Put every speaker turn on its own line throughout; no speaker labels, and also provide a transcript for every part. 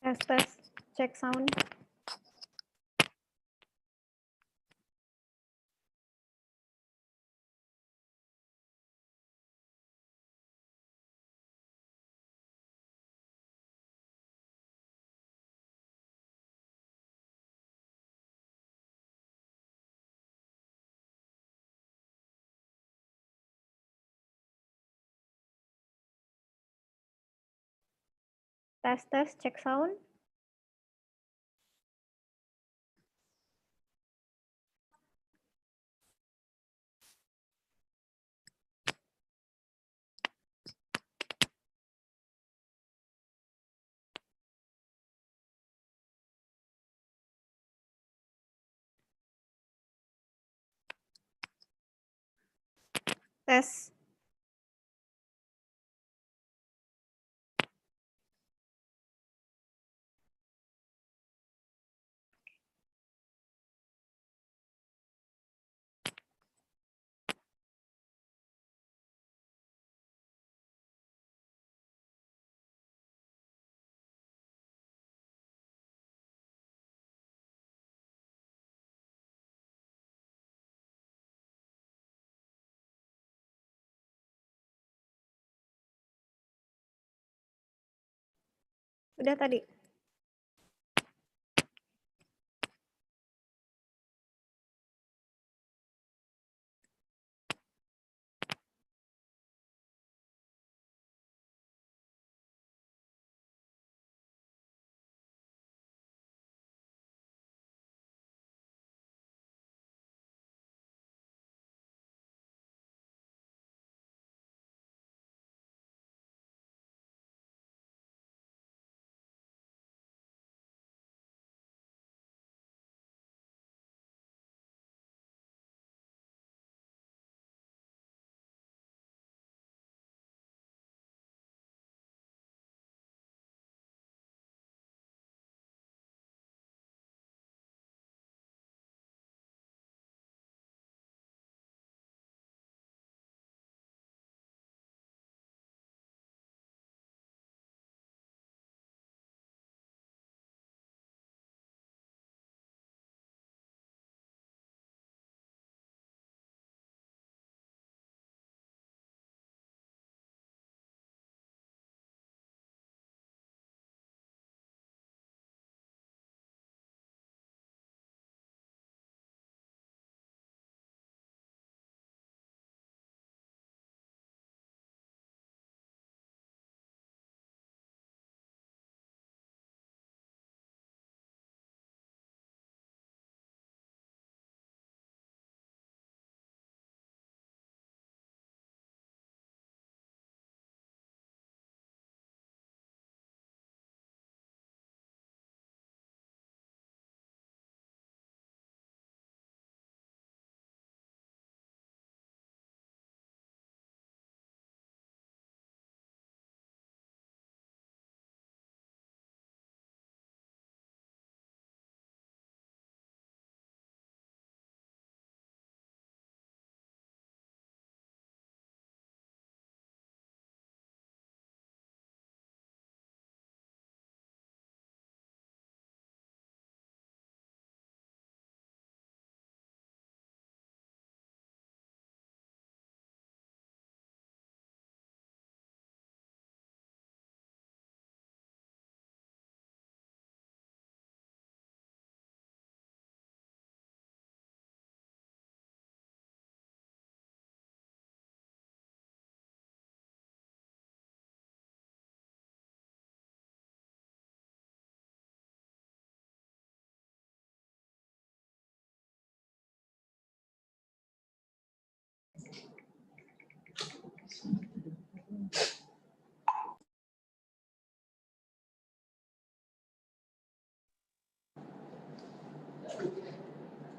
Test, check sound. Test, check sound. Tes. Udah tadi.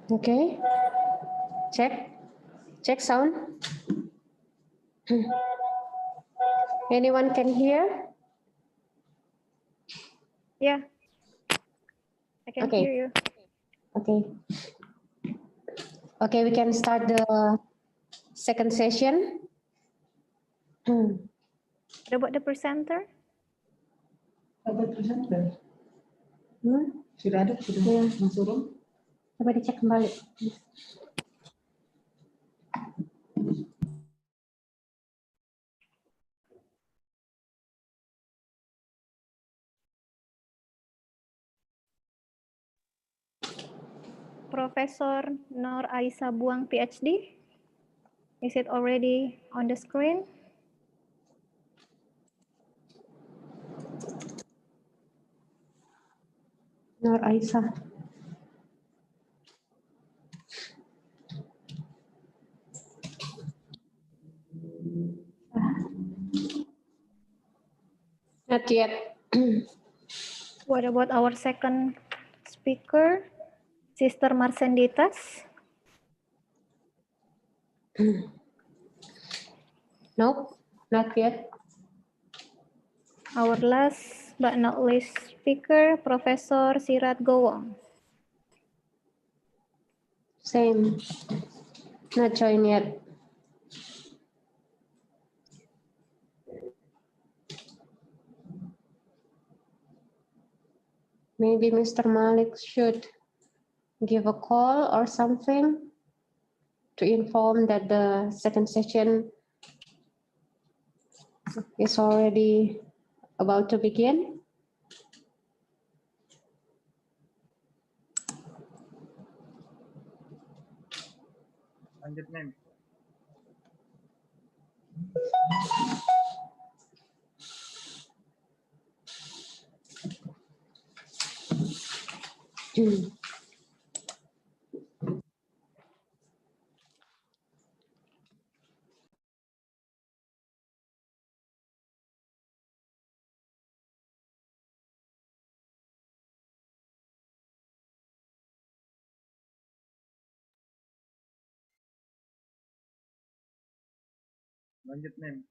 Okay, check sound. Anyone can hear?
Yeah. I can
Okay.
hear you.
Okay, we can start the second session.
What about the presenter?
Ada presenter. Sudah ada, sudah
Ya.
langsung.
Coba dicek kembali.
Professor Nur Aisha Buang, Ph.D. Is it already on the screen?
Nur Aisha. Not yet.
What about our second speaker, Sister Merceditas?
Nope, not yet.
Our last but not least speaker, Professor Sirat Gohwong.
Same. Not joined yet. Maybe Mr. Malik should give a call or something to inform that the second session is already about to begin.
Lanjut, Mem. Lanjut, Mem.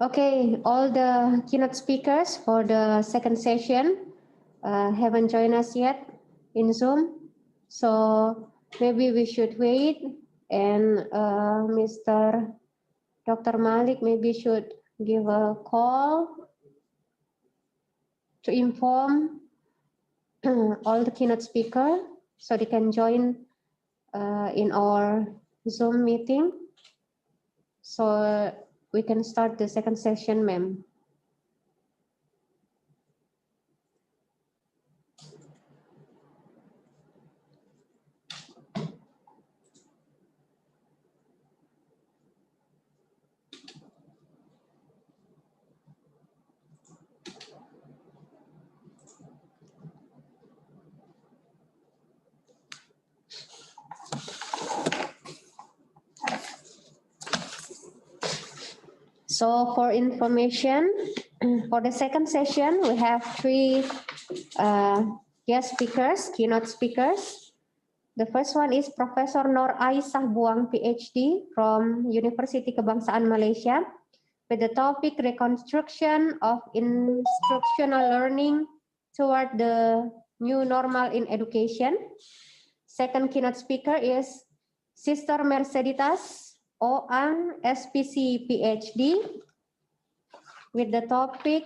Okay, all the keynote speakers for the second session haven't joined us yet in Zoom. So maybe we should wait and Mr. Dr. Malik maybe should give a call to inform all the keynote speakers so they can join in our Zoom meeting. So we can start the second session, ma'am. So for information, for the second session, we have three guest speakers, keynote speakers. The first one is Professor Nur Aisha Buang, Ph.D. from Universitas Kebangsaan, Malaysia, with the topic Reconstruction of Instructional Learning toward the New Normal in Education. Second keynote speaker is Sister Merceditas, O.Ang, SPC, Ph.D., with the topic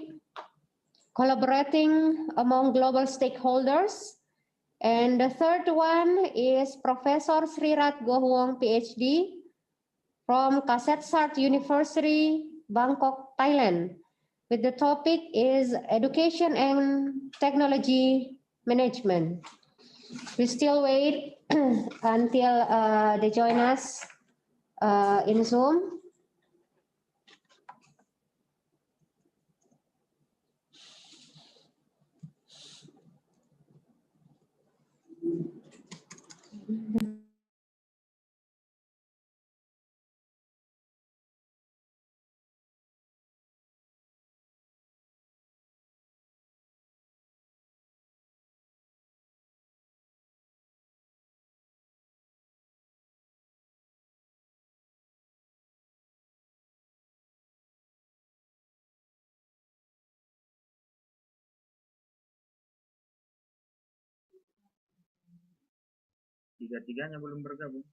Collaborating Among Global Stakeholders. And the third one is Professor Srirath Gohwong, Ph.D. from Kasetsart University, Bangkok, Thailand, with the topic is Education and Technology Management. We still wait until they join us in Zoom.
Tiga-tiganya belum bergabung.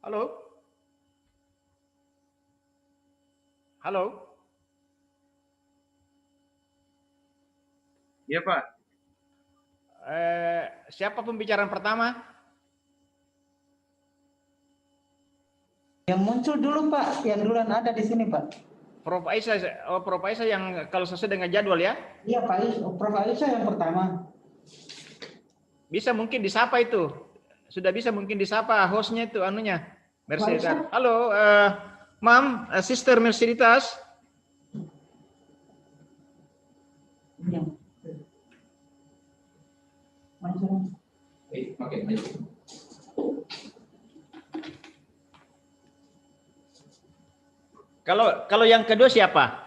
Halo? Halo?
Iya Pak.
Siapa pembicaraan pertama?
Yang muncul dulu Pak, yang duluan ada di sini Pak.
Prof Aisha, Prof Aisha yang kalau sesuai dengan jadwal ya?
Iya Pak, Prof Aisha yang pertama.
Bisa mungkin disapa itu. Sudah bisa mungkin disapa hostnya itu anunya. Merceditas. Halo, Mam, Sister Merceditas.
Iya.
Kalau yang kedua siapa?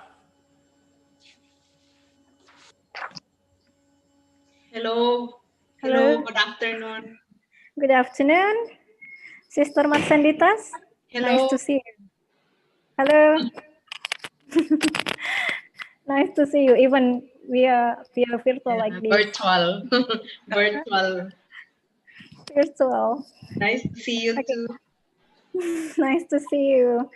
Hello.
Hello.
Good afternoon.
Good afternoon, Sister Merceditas.
Hello.
Nice to see you. Hello. Nice to see you. Even via virtual like this.
Virtual. Virtual.
Virtual.
Nice to see you
Okay.
too.
Nice to see you.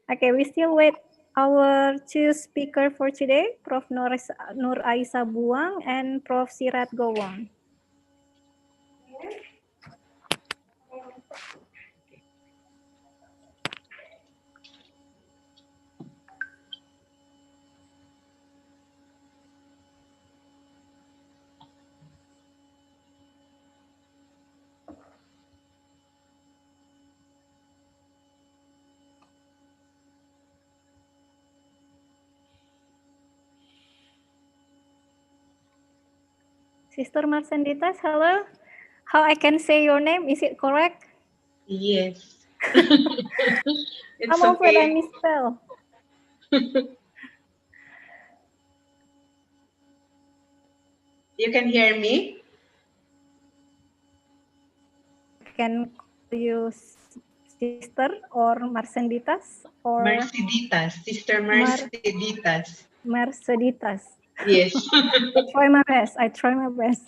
Okay, we still wait our two speaker for today, Prof. Nur Aisha Buang and Prof. Sirat Gohwong. Sister Merceditas, hello. How I can say your name? Is it correct?
Yes. It's
I'm afraid I
okay.
misspell.
You can hear me?
Can you sister or Merceditas or
Merceditas. Sister Merceditas.
Merceditas?
Yes.
I try my best. I try my best.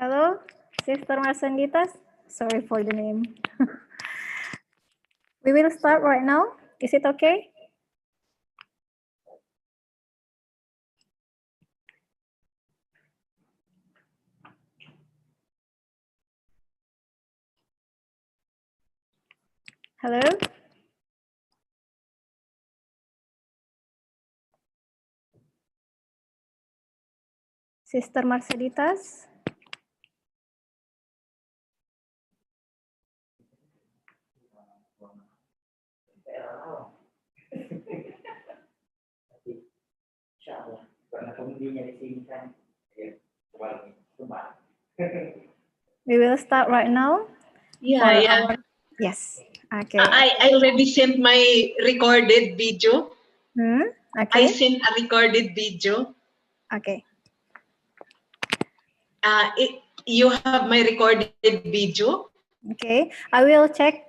Hello, Sister Merceditas. Sorry for the name. We will start right now. Is it okay? Hello? Sister Merceditas? We will start right now.
Yeah, yeah.
Yes. Okay.
I already sent my recorded video. I
Okay.
sent a recorded video.
Okay.
You have my recorded video.
Okay. I will check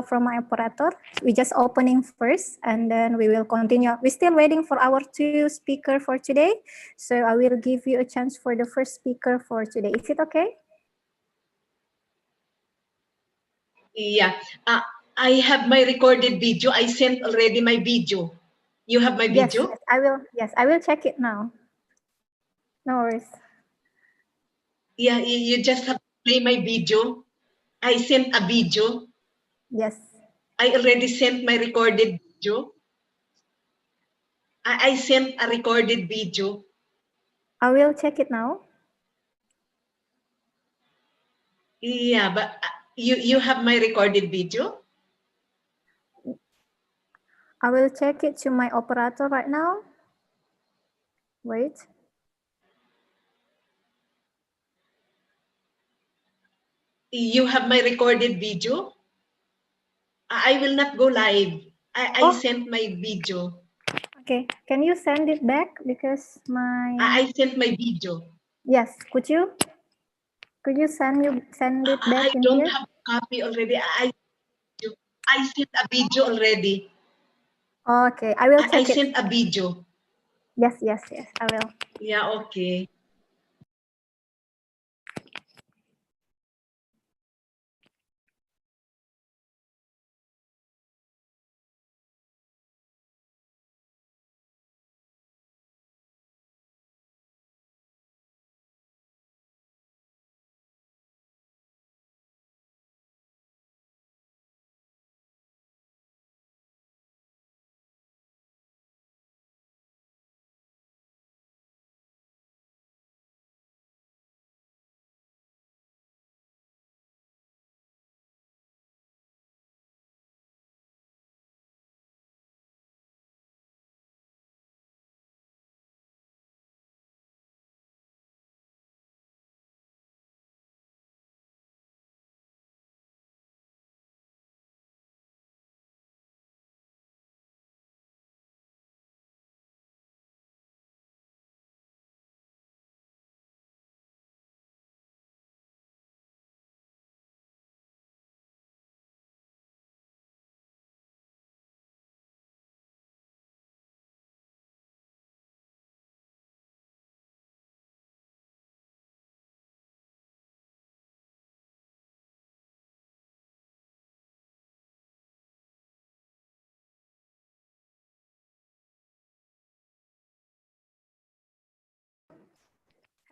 from my operator. We just opening first, and then we will continue. We're still waiting for our two speaker for today. So I will give you a chance for the first speaker for today. Is it okay?
Yeah. I have my recorded video. I sent already my video. You have my
Yes,
video?
yes, I will. Yes, I will check it now. No worries.
Yeah, you just have to play my video. I sent a video.
Yes.
I already sent my recorded video. I sent a recorded video.
I will check it now.
Yeah, but you have my recorded video?
I will check it to my operator right now. Wait.
You have my recorded video? I will not go live. I sent my video.
Okay. Can you send it back because my
I sent my video.
yes. Could you send it back
I
in
don't
here?
have copy already. I sent a video already.
Okay. I will
I
check it.
sent a video.
Yes. Yes. Yes. I will.
Yeah, okay.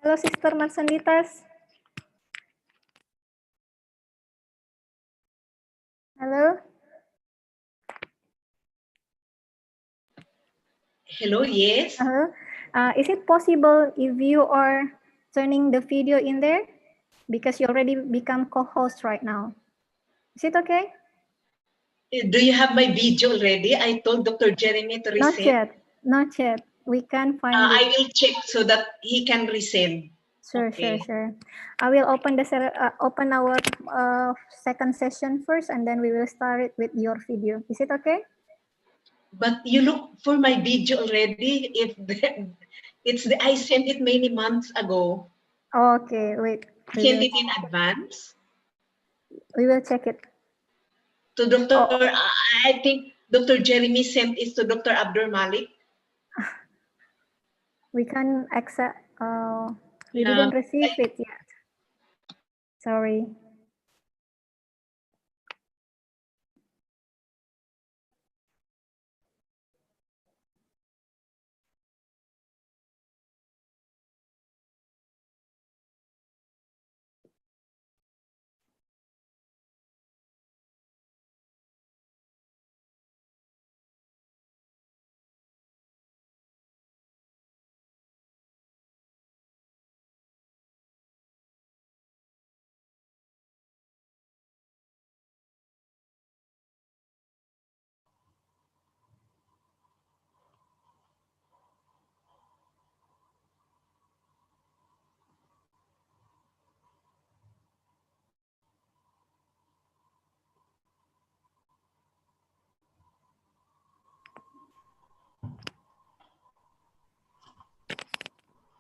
Hello, Sister Merceditas. Hello.
Hello, yes.
Hello. Is it possible if you are turning the video in there? Because you already become co-host right now. Is it okay?
Do you have my video already? I told Dr. Jeremy to
Not
resend.
yet. Not yet. We can find
I
it.
will check so that he can resend.
Sure,
Okay.
sure. I will open open our second session first, and then we will start it with your video. Is it okay?
But you look for my video already. I sent it many months ago.
Okay, wait.
Send it in advance
We will check it.
to Dr. I think Dr. Jeremy sent it to Dr. Abdul Malik.
We can accept. We
Yeah.
didn't receive it yet. Sorry.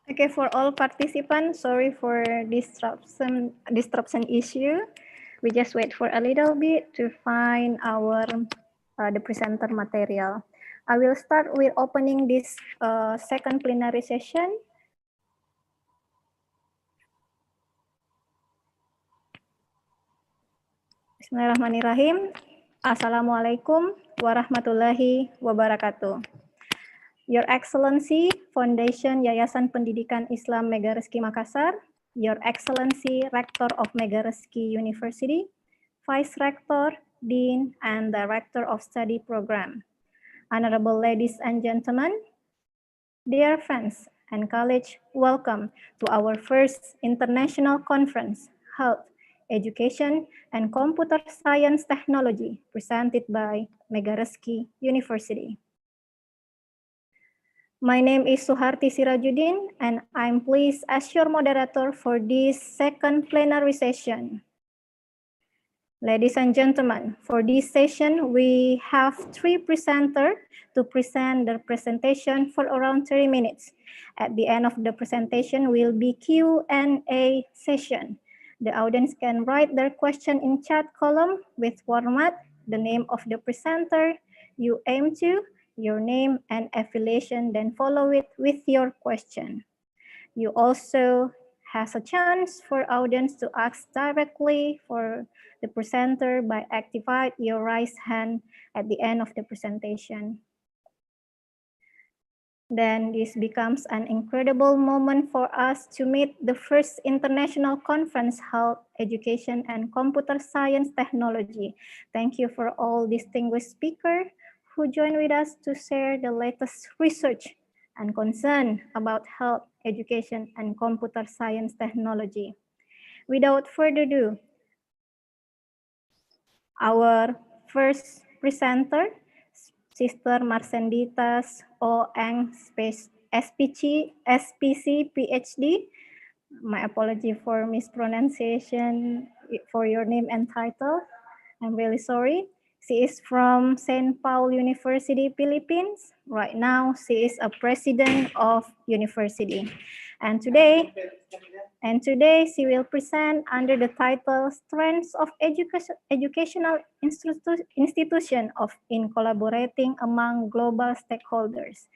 Okay, for all participants, sorry for disruption issue. We just wait for a little bit to find our the presenter material. I will start with opening this second plenary session. Bismillahirrahmanirrahim. Assalamualaikum warahmatullahi wabarakatuh. Your Excellency, Foundation Yayasan Pendidikan Islam Megareski Makassar, Your Excellency, Rector of Megareski University, Vice Rector, Dean, and Director of Study Program, Honorable ladies and gentlemen, dear friends and colleagues, welcome to our first international conference, Health, Education, and Computer Science Technology, presented by Megareski University. My name is Suharti Sirajuddin, and I'm pleased as your moderator for this second plenary session. Ladies and gentlemen, for this session, we have three presenters to present their presentation for around 30 minutes. At the end of the presentation will be Q&A session. The audience can write their question in chat column with format, the name of the presenter you aim to, your name and affiliation, then follow it with your question. You also has a chance for audience to ask directly for the presenter by activate your raise hand at the end of the presentation. Then this becomes an incredible moment for us to meet the first international conference Health, Education, and Computer Science Technology. Thank you for all distinguished speakers who joined with us to share the latest research and concern about health, education, and computer science technology. Without further ado, our first presenter, Sister Merceditas O.Ang, SPC, Ph.D. My apology for mispronunciation for your name and title. I'm really sorry. She is from St. Paul University, Philippines. Right now, she is a president of university. And today she will present under the title Strengths of Educational Institution in Collaborating Among Global Stakeholders.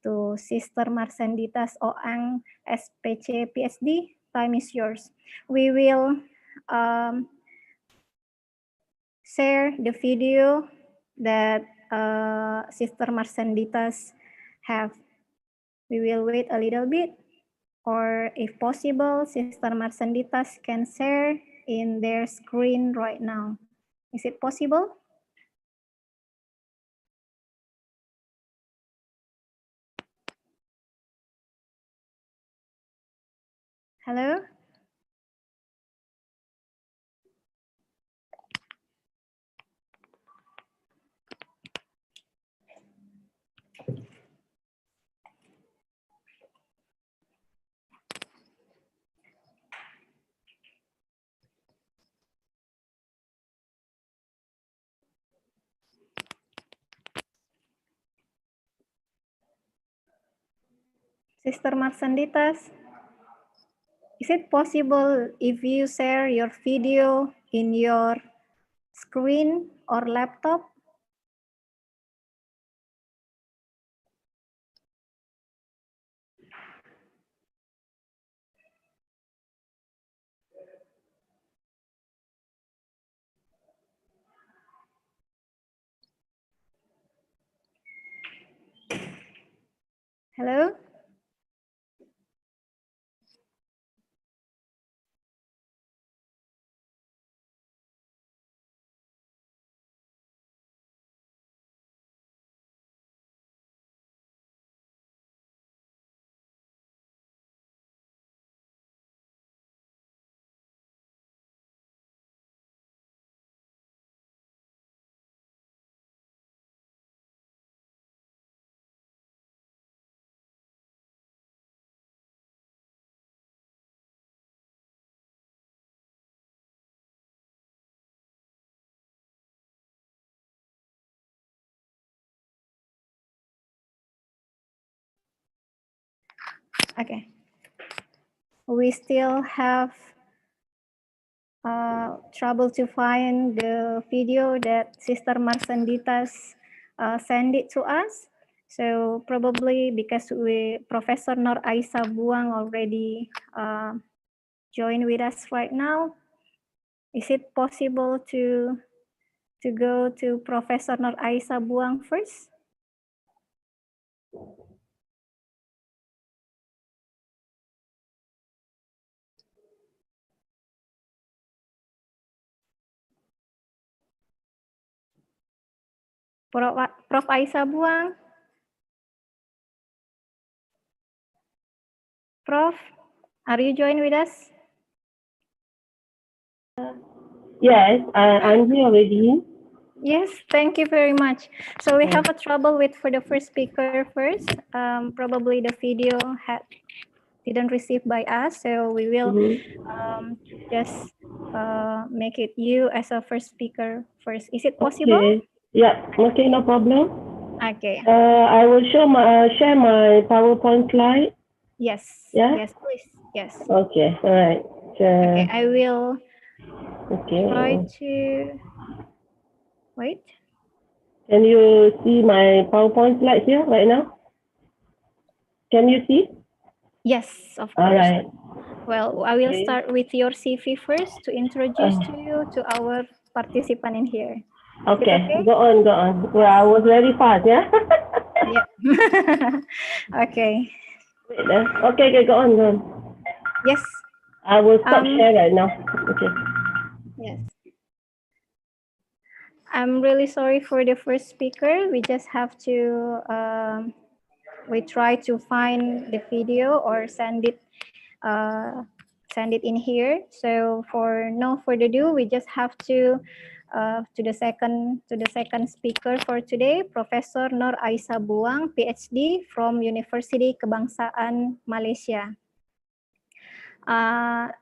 To Sister Merceditas O.Ang, SPC, Ph.D., time is yours. We will share the video that Sister Merceditas have. We will wait a little bit, or if possible, Sister Merceditas can share in their screen right now. Is it possible? Hello? Sister Merceditas, is it possible if you share your video in your screen or laptop? Okay. We still have trouble to find the video that Sister Merceditas sent it to us. So probably because Professor Nur Aisha Buang already joined with us right now. Is it possible to go to Professor Nur Aisha Buang first? Prof. Aisha Buang. Prof, are you joined with us?
Yes, I'm here already.
Yes, thank you very much. So we have a trouble with for the first speaker first. Probably the video didn't receive by us, so we will just make it you as a first speaker first. Is it possible?
Okay. Yeah. Okay, no problem.
Okay.
I will share my PowerPoint slide.
Yes.
Yeah?
Yes, please. Yes.
Okay. All right.
Okay, I will
Okay.
try to wait.
Can you see my PowerPoint slide here right now? Can you see?
Yes, of
All
course.
right.
Well, I will
Okay.
start with your CV first to introduce to you to our participant in here.
Okay.
Okay?
Go on, go on. Well, I was very fast, yeah?
Yeah. Okay.
Wait, okay, go on, go on.
Yes.
I will stop share right now. Okay.
Yes. I'm really sorry for the first speaker. We just have to we try to find the video or send it in here. So for no further ado, we just have to the second speaker for today, Professor Nur Aisha Buang, Ph.D. from Universitas Kebangsaan, Malaysia.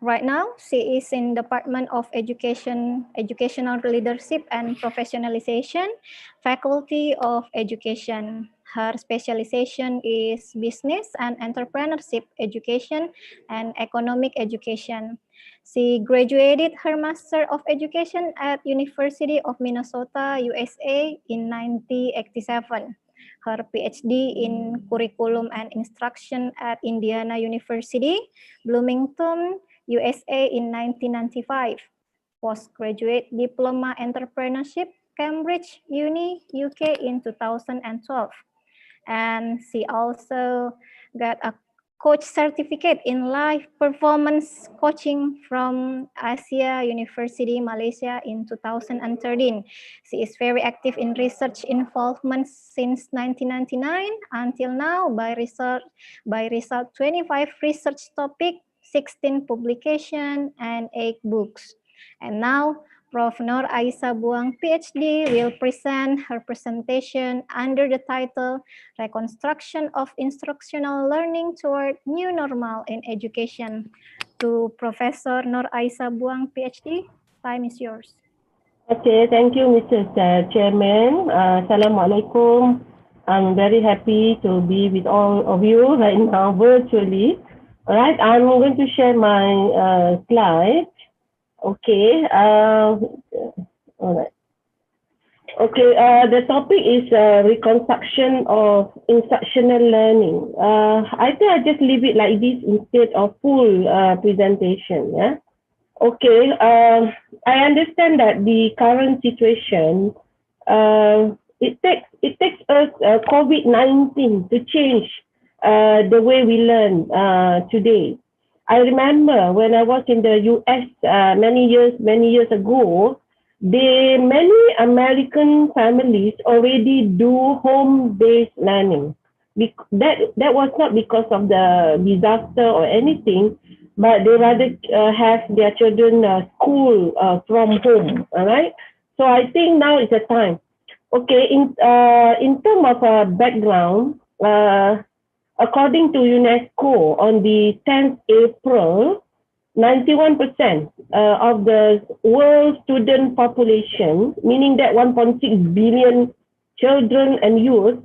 Right now, she is in Department of Education, Educational Leadership and Professionalization, Faculty of Education. Her specialization is Business and Entrepreneurship Education and Economic Education. She graduated her Master of Education at University of Minnesota, USA in 1987. Her PhD in Curriculum and Instruction at Indiana University, Bloomington, USA in 1995. Postgraduate Diploma Entrepreneurship, Cambridge Uni, UK in 2012. And she also got a coach certificate in life performance coaching from Asia University, Malaysia in 2013. She is very active in research involvement since 1999 until now by result 25 research topic, 16 publication, and 8 books. And now Prof. Nur Aisha Buang, PhD, will present her presentation under the title Reconstruction of Instructional Learning Toward New Normal in Education. To Professor Nur Aisha Buang, PhD, time is yours.
Okay, thank you, Mr. Chairman. Assalamualaikum. I'm very happy to be with all of you right now virtually. All right, I'm going to share my slides. Okay. All right. Okay. The topic is reconstruction of instructional learning. I think I just leave it like this instead of full presentation. Yeah. Okay. I understand that the current situation, it takes us COVID-19 to change the way we learn today. I remember when I was in the US many years ago, many American families already do home-based learning. That was not because of the disaster or anything, but they rather have their children school from home. All right. So I think now is the time. Okay. In terms of background. According to UNESCO, on the 10th April, 91% of the world student population, meaning that 1.6 billion children and youth,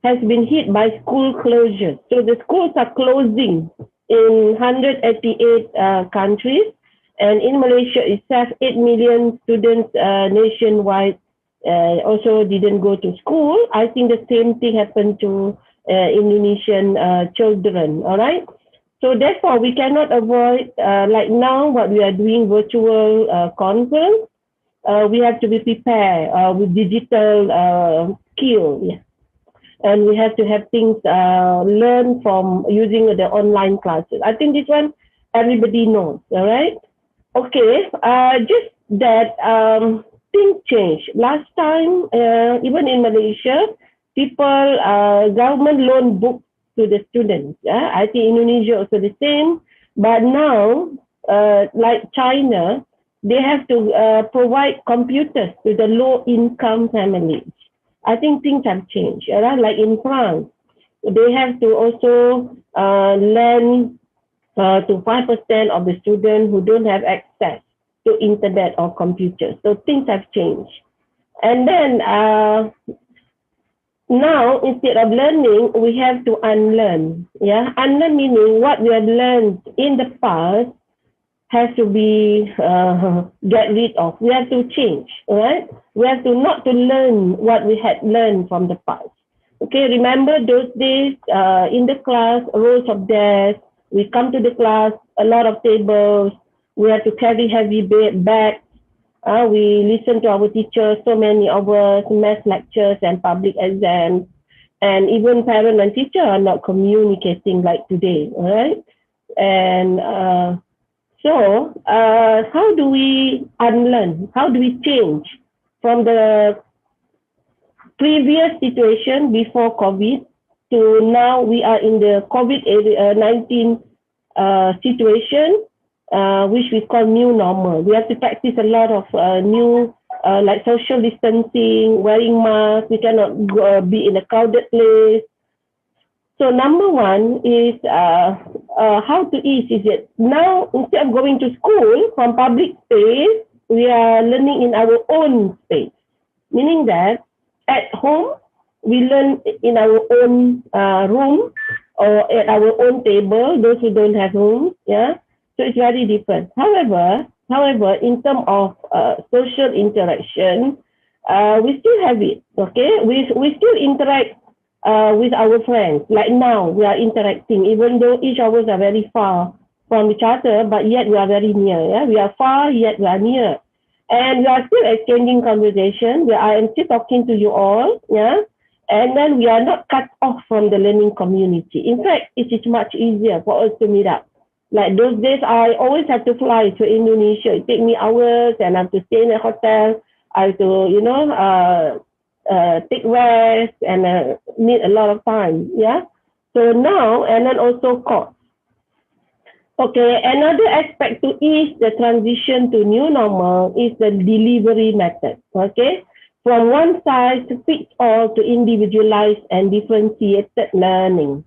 has been hit by school closures. So the schools are closing in 188 countries, and in Malaysia itself, 8 million students nationwide also didn't go to school. I think the same thing happened to Indonesian children, all right? So therefore, we cannot avoid, like now, what we are doing virtual conference, we have to be prepared with digital skills. Yeah. And we have to have things learned from using the online classes. I think this one, everybody knows, all right? Okay, just that things change. Last time, even in Malaysia, people, government loan books to the students. I think Indonesia also the same. But now, like China, they have to provide computers to the low-income families. I think things have changed. Right? Like in France, they have to also lend to 5% of the students who don't have access to internet or computers. So things have changed. And then now, instead of learning, we have to unlearn. Yeah, unlearn meaning what we have learned in the past has to be get rid of. We have to change, right? We have to not to learn what we had learned from the past. Okay, remember those days in the class, rows of desks. We come to the class, a lot of tables. We have to carry heavy bags. We listen to our teachers, so many hours, math lectures and public exams. And even parents and teachers are not communicating like today, all right? And so how do we unlearn? How do we change from the previous situation before COVID to now we are in the COVID-19 situation, which we call new normal. We have to practice a lot of new, like social distancing, wearing masks. We cannot be in a crowded place. So number one is how to ease. Is it now instead of going to school from public space, we are learning in our own space, meaning that at home we learn in our own room or at our own table. Those who don't have rooms, yeah. So it's very different. However, in terms of social interaction, we still have it. Okay, we still interact with our friends. Like now, we are interacting, even though each of us are very far from each other, but yet we are very near. Yeah, we are far, yet we are near, and we are still exchanging conversation. I am still talking to you all. Yeah. And then we are not cut off from the learning community. In fact, it is much easier for us to meet up. Like those days, I always have to fly to Indonesia. It takes me hours, and I have to stay in a hotel. I have to, take rest and need a lot of time. Yeah. So now, and then also cost. Okay. Another aspect to ease the transition to new normal is the delivery method. Okay. From one size fits all to individualized and differentiated learning.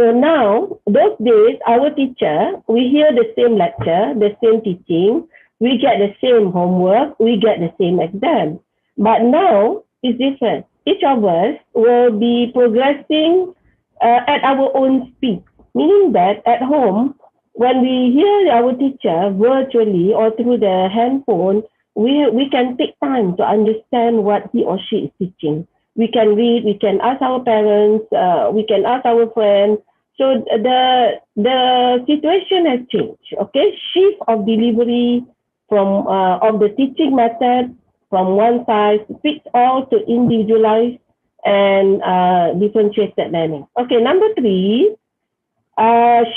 So now, those days, our teacher, we hear the same lecture, the same teaching, we get the same homework, we get the same exam. But now, it's different. Each of us will be progressing at our own speed, meaning that at home, when we hear our teacher virtually or through the handphone, we can take time to understand what he or she is teaching. We can read, we can ask our parents, we can ask our friends. So the situation has changed. Okay, shift of delivery from of the teaching method from one size fits all to individualized and differentiated learning. Okay, number 3,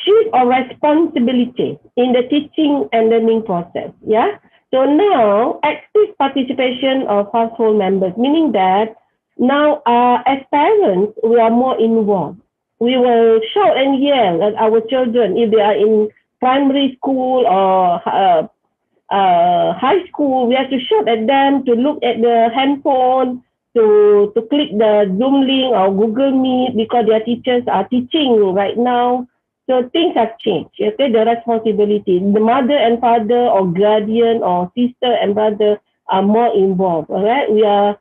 shift of responsibility in the teaching and learning process. Yeah. So now, active participation of household members, meaning that now as parents, we are more involved. We will shout and yell at our children if they are in primary school or high school. We have to shout at them to look at the handphone, to click the Zoom link or Google Meet because their teachers are teaching right now. So things have changed. Okay, the responsibility. The mother and father or guardian or sister and brother are more involved. All right, we are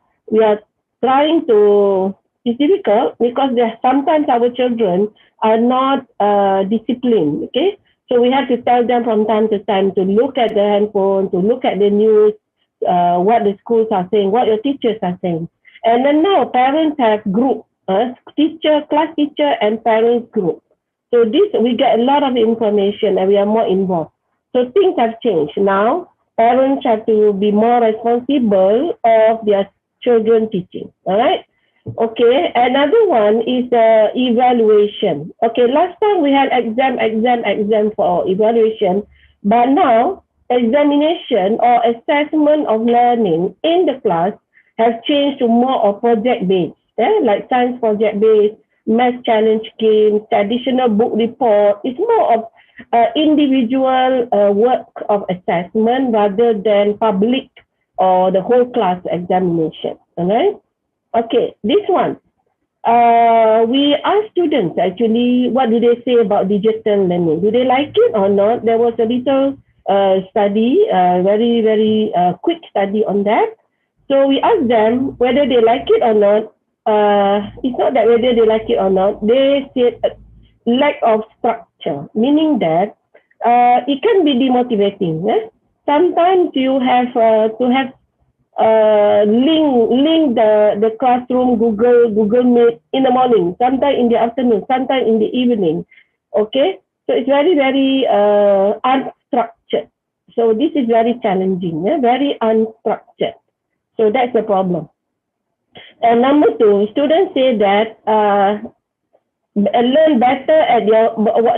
trying to It's difficult because sometimes our children are not disciplined. Okay, so we have to tell them from time to time to look at the handphone, to look at the news, what the schools are saying, what your teachers are saying. And then now parents have group, class teacher and parents group. So this, we get a lot of information and we are more involved. So things have changed. Now parents have to be more responsible of their children teaching. All right. Okay, another one is evaluation. Okay, last time we had exam for evaluation, but now examination or assessment of learning in the class has changed to more of project-based, like science project-based, math challenge games, traditional book report. It's more of individual work of assessment rather than public or the whole class examination. All right. Okay, this one. We asked students actually, what do they say about digital learning? Do they like it or not? There was a little study, very quick study on that. So we asked them whether they like it or not. It's not that whether they like it or not. They said lack of structure, meaning that it can be demotivating. Sometimes you have to have link the classroom Google Meet in the morning, sometime in the afternoon, sometime in the evening. Okay, so it's very unstructured. So this is very challenging, very unstructured. So that's the problem. And number two, students say that learn better at their.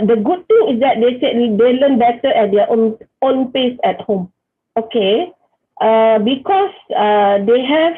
The good thing is that they said they learn better at their own pace at home. Okay. Because they have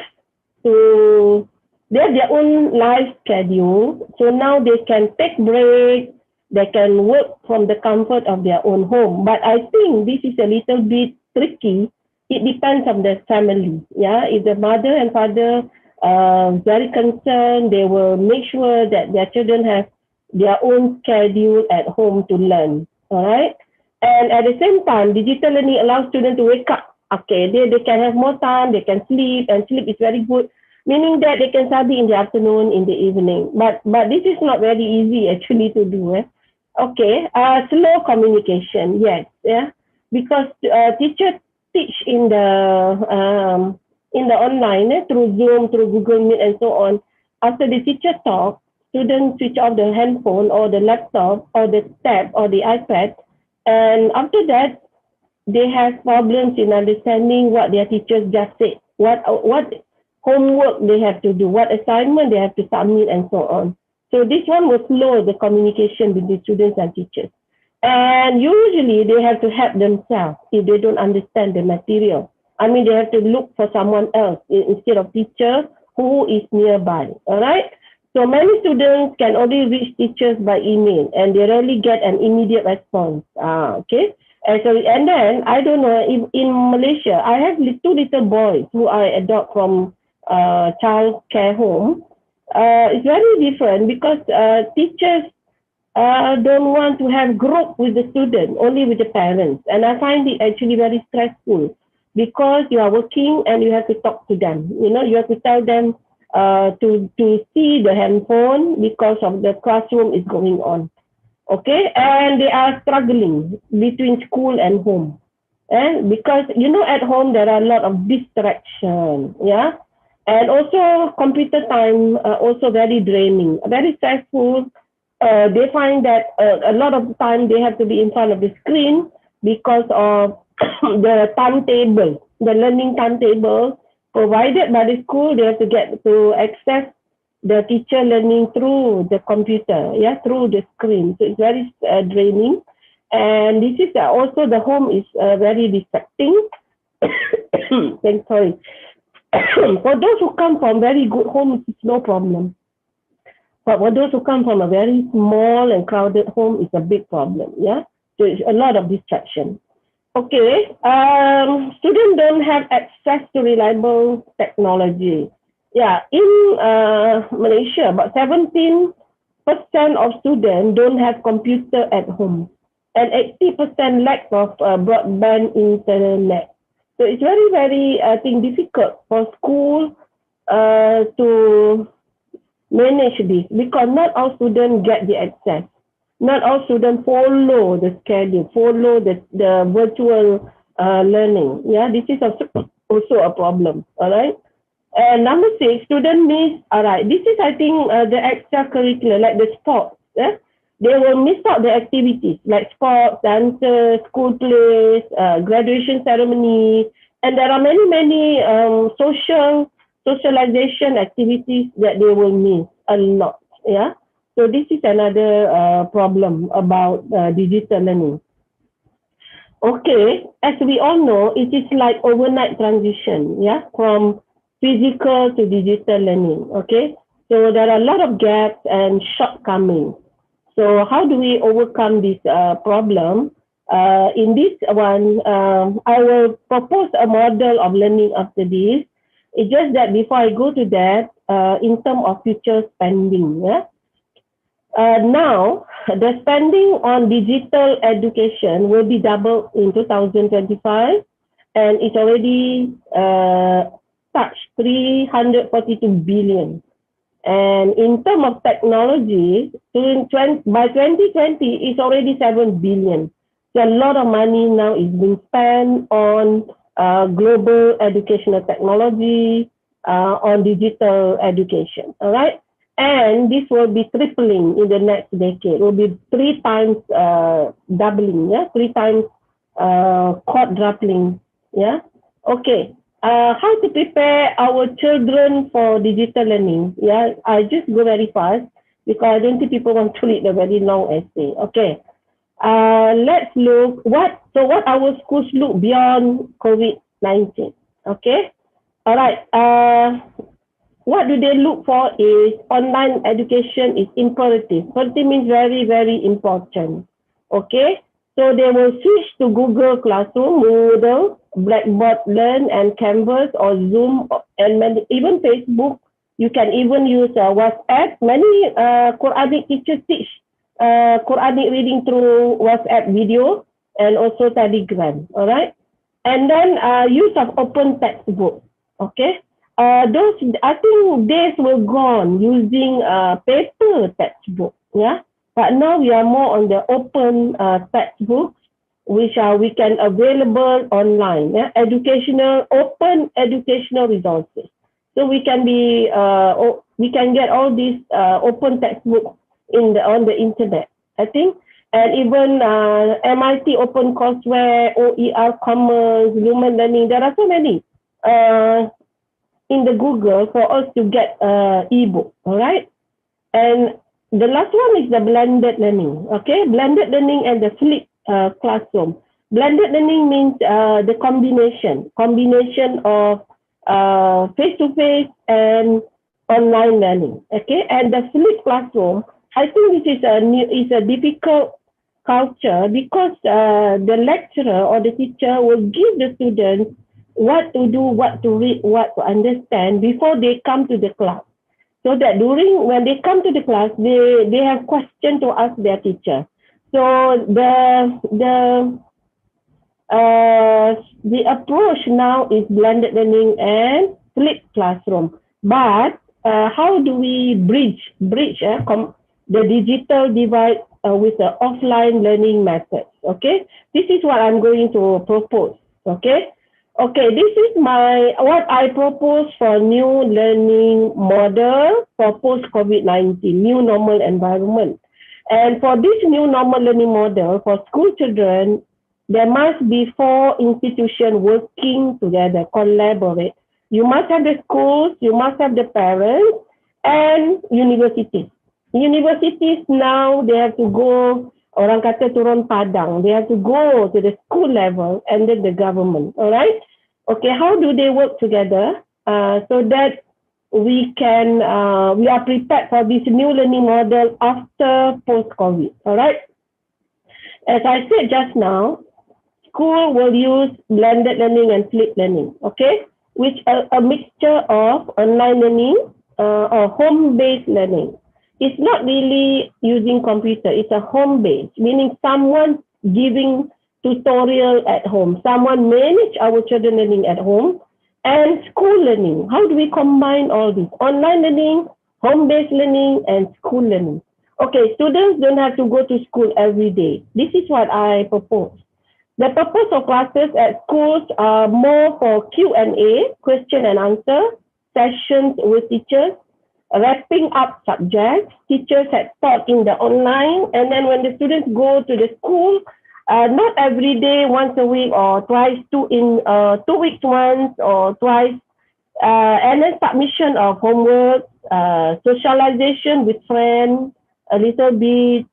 their own life schedule, so now they can take breaks, they can work from the comfort of their own home. But I think this is a little bit tricky. It depends on the family. Yeah, if the mother and father are very concerned, they will make sure that their children have their own schedule at home to learn. All right, and at the same time, digital learning allows students to wake up. Okay, they can have more time, they can sleep, and sleep is very good, meaning that they can study in the afternoon, in the evening. But this is not very easy actually to do. Okay, slow communication, yes, yeah, because teachers teach in the online through Zoom, through Google Meet, and so on. After the teacher talk, students switch off the handphone or the laptop or the tab or the iPad, and after that, they have problems in understanding what their teachers just said, what homework they have to do, what assignment they have to submit, and so on. So this one will slow the communication between students and teachers. And usually they have to help themselves if they don't understand the material. I mean, they have to look for someone else instead of teacher who is nearby. All right. So many students can only reach teachers by email, and they rarely get an immediate response. Okay. And then, I don't know, in Malaysia, I have two little boys who I adopt from child care home. It's very different because teachers don't want to have group with the student, only with the parents. And I find it actually very stressful because you are working and you have to talk to them. You know, you have to tell them to see the handphone because of the classroom is going on. Okay, and they are struggling between school and home. And because, you know, at home, there are a lot of distraction, yeah? And also computer time, also very draining, very stressful. They find that a lot of the time they have to be in front of the screen because of the timetable, the learning timetable provided by the school. They have to get to access the teacher learning through the computer, yeah, through the screen. So it's very draining. And this is also the home is very distracting. Sorry. For those who come from very good homes, it's no problem. But for those who come from a very small and crowded home, it's a big problem, yeah? So it's a lot of distraction. Okay, students don't have access to reliable technology. Yeah, in Malaysia, about 17% of students don't have computer at home, and 80% lack of broadband internet. So it's very, I think, difficult for school to manage this, because not all students get the access. Not all students follow the schedule, follow the virtual learning. Yeah, this is also a problem. All right. And number 6, student miss. All right, this is, I think, the extracurricular, like the sports. Yeah? They will miss out the activities like sports, dances, school plays, graduation ceremony, and there are many socialization activities that they will miss a lot. Yeah. So this is another problem about digital learning. Okay, as we all know, it is like overnight transition, yeah, from physical to digital learning. Okay, so there are a lot of gaps and shortcomings. So how do we overcome this problem? In this one, I will propose a model of learning after this. It's just that before I go to that, in terms of future spending, yeah. Now, the spending on digital education will be doubled in 2025, and it's already touched 342 billion. And in terms of technology, by 2020, it's already 7 billion. So a lot of money now is being spent on global educational technology, on digital education, all right? And this will be tripling in the next decade. It will be 3 times doubling, yeah, 3 times quadrupling, yeah. Okay, how to prepare our children for digital learning? Yeah, I just go very fast because I don't think people want to read a very long essay. Okay, let's look what our schools look beyond COVID-19. Okay, all right. What do they look for is online education is imperative. Imperative means very, very important. Okay, so they will switch to Google Classroom, Moodle, Blackboard Learn, and Canvas or Zoom, and even Facebook. You can even use WhatsApp. Many Quranic teachers teach Quranic reading through WhatsApp video and also Telegram. All right, and then use of open textbook. Okay. Those, I think, days were gone using paper textbook, yeah. But now we are more on the open textbooks, which we can available online, yeah. Open educational resources. So we can we can get all these open textbooks on the internet, I think, and even MIT Open Courseware, OER Commons, Lumen Learning. There are so many. In the Google for us to get ebook, all right? And the last one is the blended learning, okay? Blended learning and the flipped classroom. Blended learning means the combination of face-to-face and online learning, okay? And the flipped classroom, I think this is a difficult culture because the lecturer or the teacher will give the students what to do, what to read, what to understand before they come to the class. So that when they come to the class, they have questions to ask their teacher. So the approach now is blended learning and flipped classroom. But how do we bridge the digital divide with the offline learning methods? Okay, this is what I'm going to propose. Okay. Okay, this is what I propose for new learning model for post-COVID-19, new normal environment. And for this new normal learning model for school children, there must be 4 institutions working together, collaborate. You must have the schools, you must have the parents, and universities. Universities now, they have to go, orang kata turun padang. They have to go to the school level and then the government, all right? Okay, how do they work together so that we are prepared for this new learning model after post-COVID, all right? As I said just now, school will use blended learning and flipped learning, okay? Which a mixture of online learning or home-based learning. It's not really using computer, it's a home-based, meaning someone giving tutorial at home, someone manage our children learning at home, and school learning. How do we combine all this? Online learning, home-based learning, and school learning. Okay, students don't have to go to school every day. This is what I propose. The purpose of classes at schools are more for Q&A, question and answer, sessions with teachers, wrapping up subjects. Teachers had taught in the online, and then when the students go to the school, not every day, once a week or twice, 2 weeks once or twice, and then submission of homework, socialization with friends, a little bit,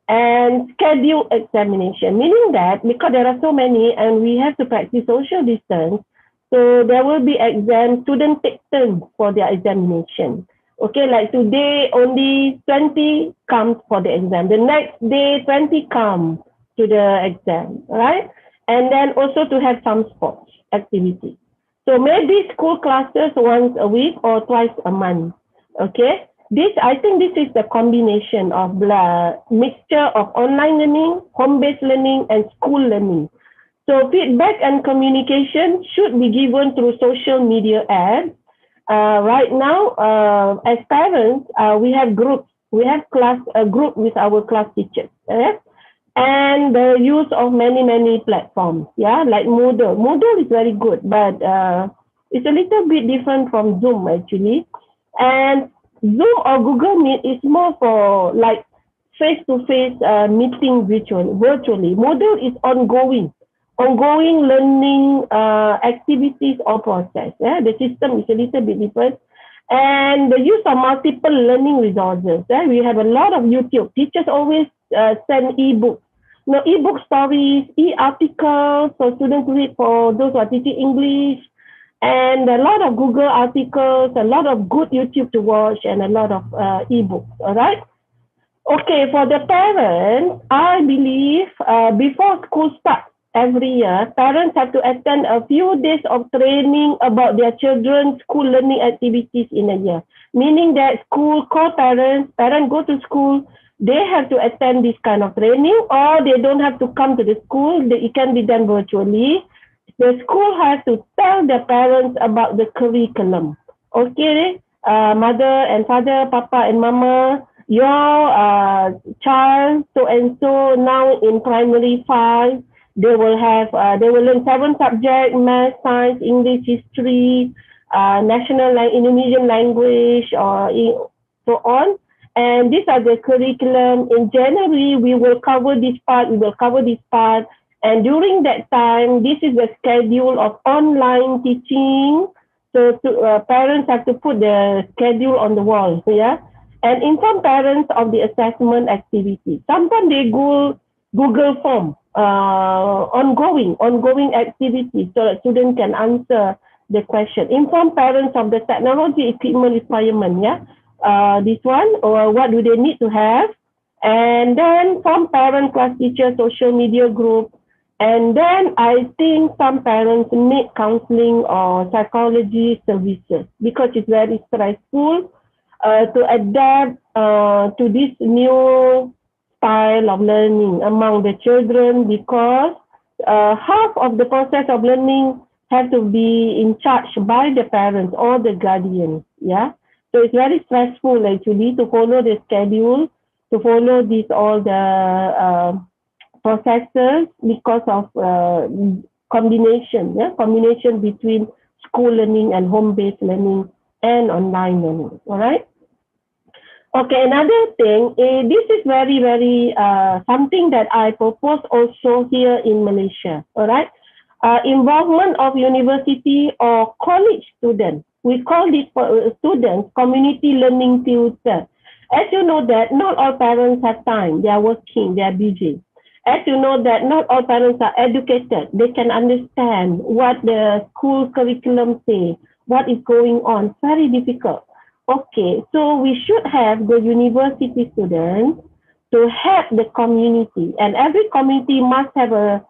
and schedule examination, meaning that because there are so many and we have to practice social distance, so there will be exams, students take turns for their examination. Okay, like today only 20 comes for the exam. The next day 20 come to the exam, right? And then also to have some sports activity. So maybe school classes once a week or twice a month. Okay, I think this is the combination of the mixture of online learning, home-based learning, and school learning. So feedback and communication should be given through social media ads. Right now, as parents, we have groups. We have a group with our class teachers, and the use of many platforms. Yeah, like Moodle. Moodle is very good, but it's a little bit different from Zoom actually. And Zoom or Google Meet is more for like face-to-face meeting virtually. Moodle is ongoing learning activities or process. The system is a little bit different. And the use of multiple learning resources. We have a lot of YouTube. Teachers always send e-books. E-book stories, e-articles for students to read for those who are teaching English. And a lot of Google articles, a lot of good YouTube to watch, and a lot of e-books, all right? Okay, for the parents, I believe before school starts every year, parents have to attend a few days of training about their children's school learning activities in a year. Meaning that school co-parents, parents go to school, they have to attend this kind of training, or they don't have to come to the school. It can be done virtually. The school has to tell the parents about the curriculum. Okay, mother and father, papa and mama, your child so and so now in primary 5, they will learn 7 subjects: math, science, English, history, Indonesian language, or so on. And these are the curriculum. In January, we will cover this part, And during that time, this is the schedule of online teaching. So parents have to put the schedule on the wall, yeah? And inform parents of the assessment activity. Sometimes they go Google Form, ongoing activity, so that students can answer the question. Inform parents of the technology equipment requirement, yeah? This one, or what do they need to have? And then some parent, class teacher, social media group. And then I think some parents need counseling or psychology services because it's very stressful to adapt to this new style of learning among the children, because half of the process of learning has to be in charge by the parents or the guardian. Yeah, so it's very stressful actually to follow the schedule, to follow all the processes because of combination between school learning and home-based learning and online learning. All right. Okay, another thing, this is very something that I propose also here in Malaysia. All right. Involvement of university or college students. We call this students community learning tutor. As you know that not all parents have time. They are working, they are busy. As you know that not all parents are educated. They can understand what the school curriculum say, what is going on. Very difficult. Okay, so we should have the university students to help the community, and every community must have a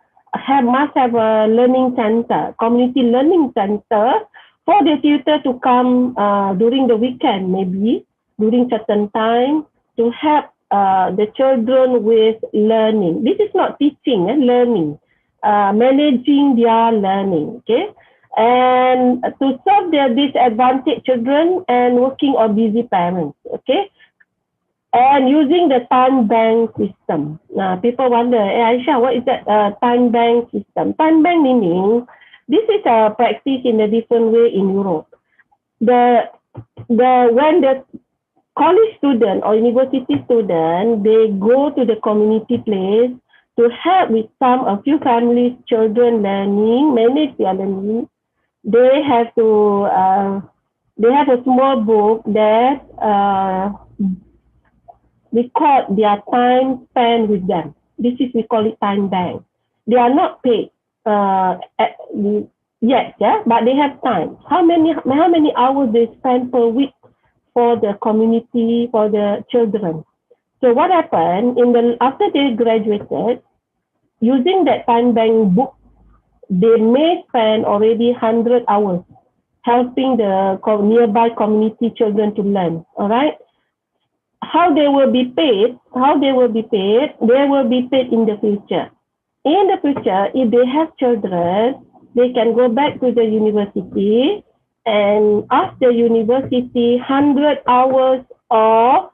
learning center, community learning center, for the tutor to come during the weekend, maybe during certain time, to help the children with learning. This is not teaching, learning, managing their learning. Okay, and to serve their disadvantaged children and working or busy parents, okay? And using the time bank system. Now, people wonder, Aisha, what is that time bank system? Time bank meaning, this is a practice in a different way in Europe. When the college student or university student, they go to the community place to help with a few families, children learning, manage their learning. They have to, they have a small book that record their time spent with them. We call it time bank. They are not paid yet, yeah, but they have time. How many hours they spend per week for the community, for the children. So what happened after they graduated, using that time bank book, they may spend already 100 hours helping the nearby community children to learn. All right. How they will be paid? They will be paid in the future. In the future, if they have children, they can go back to the university and ask the university 100 hours of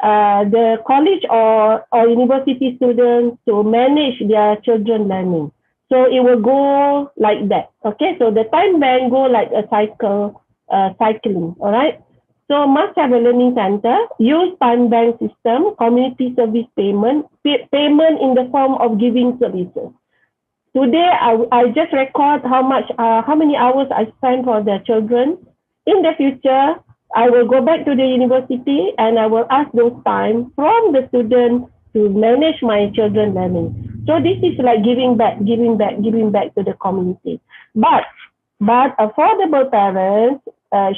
the college or university students to manage their children learning. So it will go like that. Okay, so the time bank go like a cycling. All right. So must have a learning center, use time bank system, community service payment in the form of giving services. Today, I just record how many hours I spend for the children. In the future, I will go back to the university and I will ask those time from the student to manage my children learning. So this is like giving back to the community. But affordable parents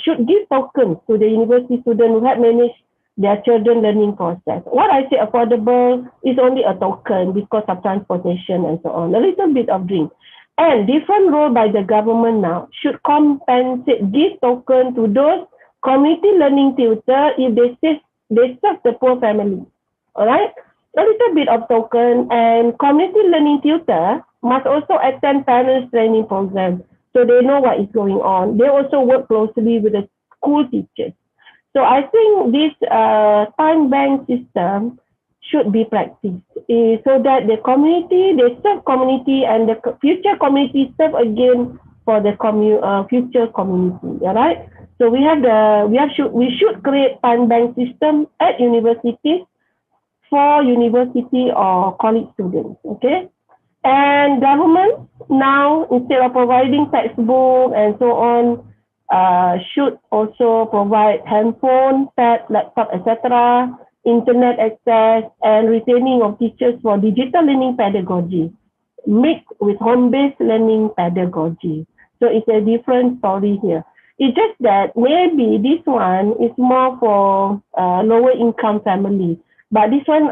should give tokens to the university student who have managed their children learning process. What I say affordable is only a token because of transportation and so on, a little bit of drink. And different role by the government now should compensate, give token to those community learning tutor if they serve the poor family. All right, a little bit of token, and community learning tutor must also attend parents training program so they know what is going on. They also work closely with the school teachers. So I think this time bank system should be practiced so that the community, they serve community and the future community serve again for the future community. All right. So we should create time bank system at universities for university or college students. Okay. And government now, instead of providing textbook and so on, should also provide handphone, tab, laptop, etc., internet access, and retaining of teachers for digital learning pedagogy, mixed with home-based learning pedagogy. So it's a different story here. It's just that maybe this one is more for lower income family. But this one,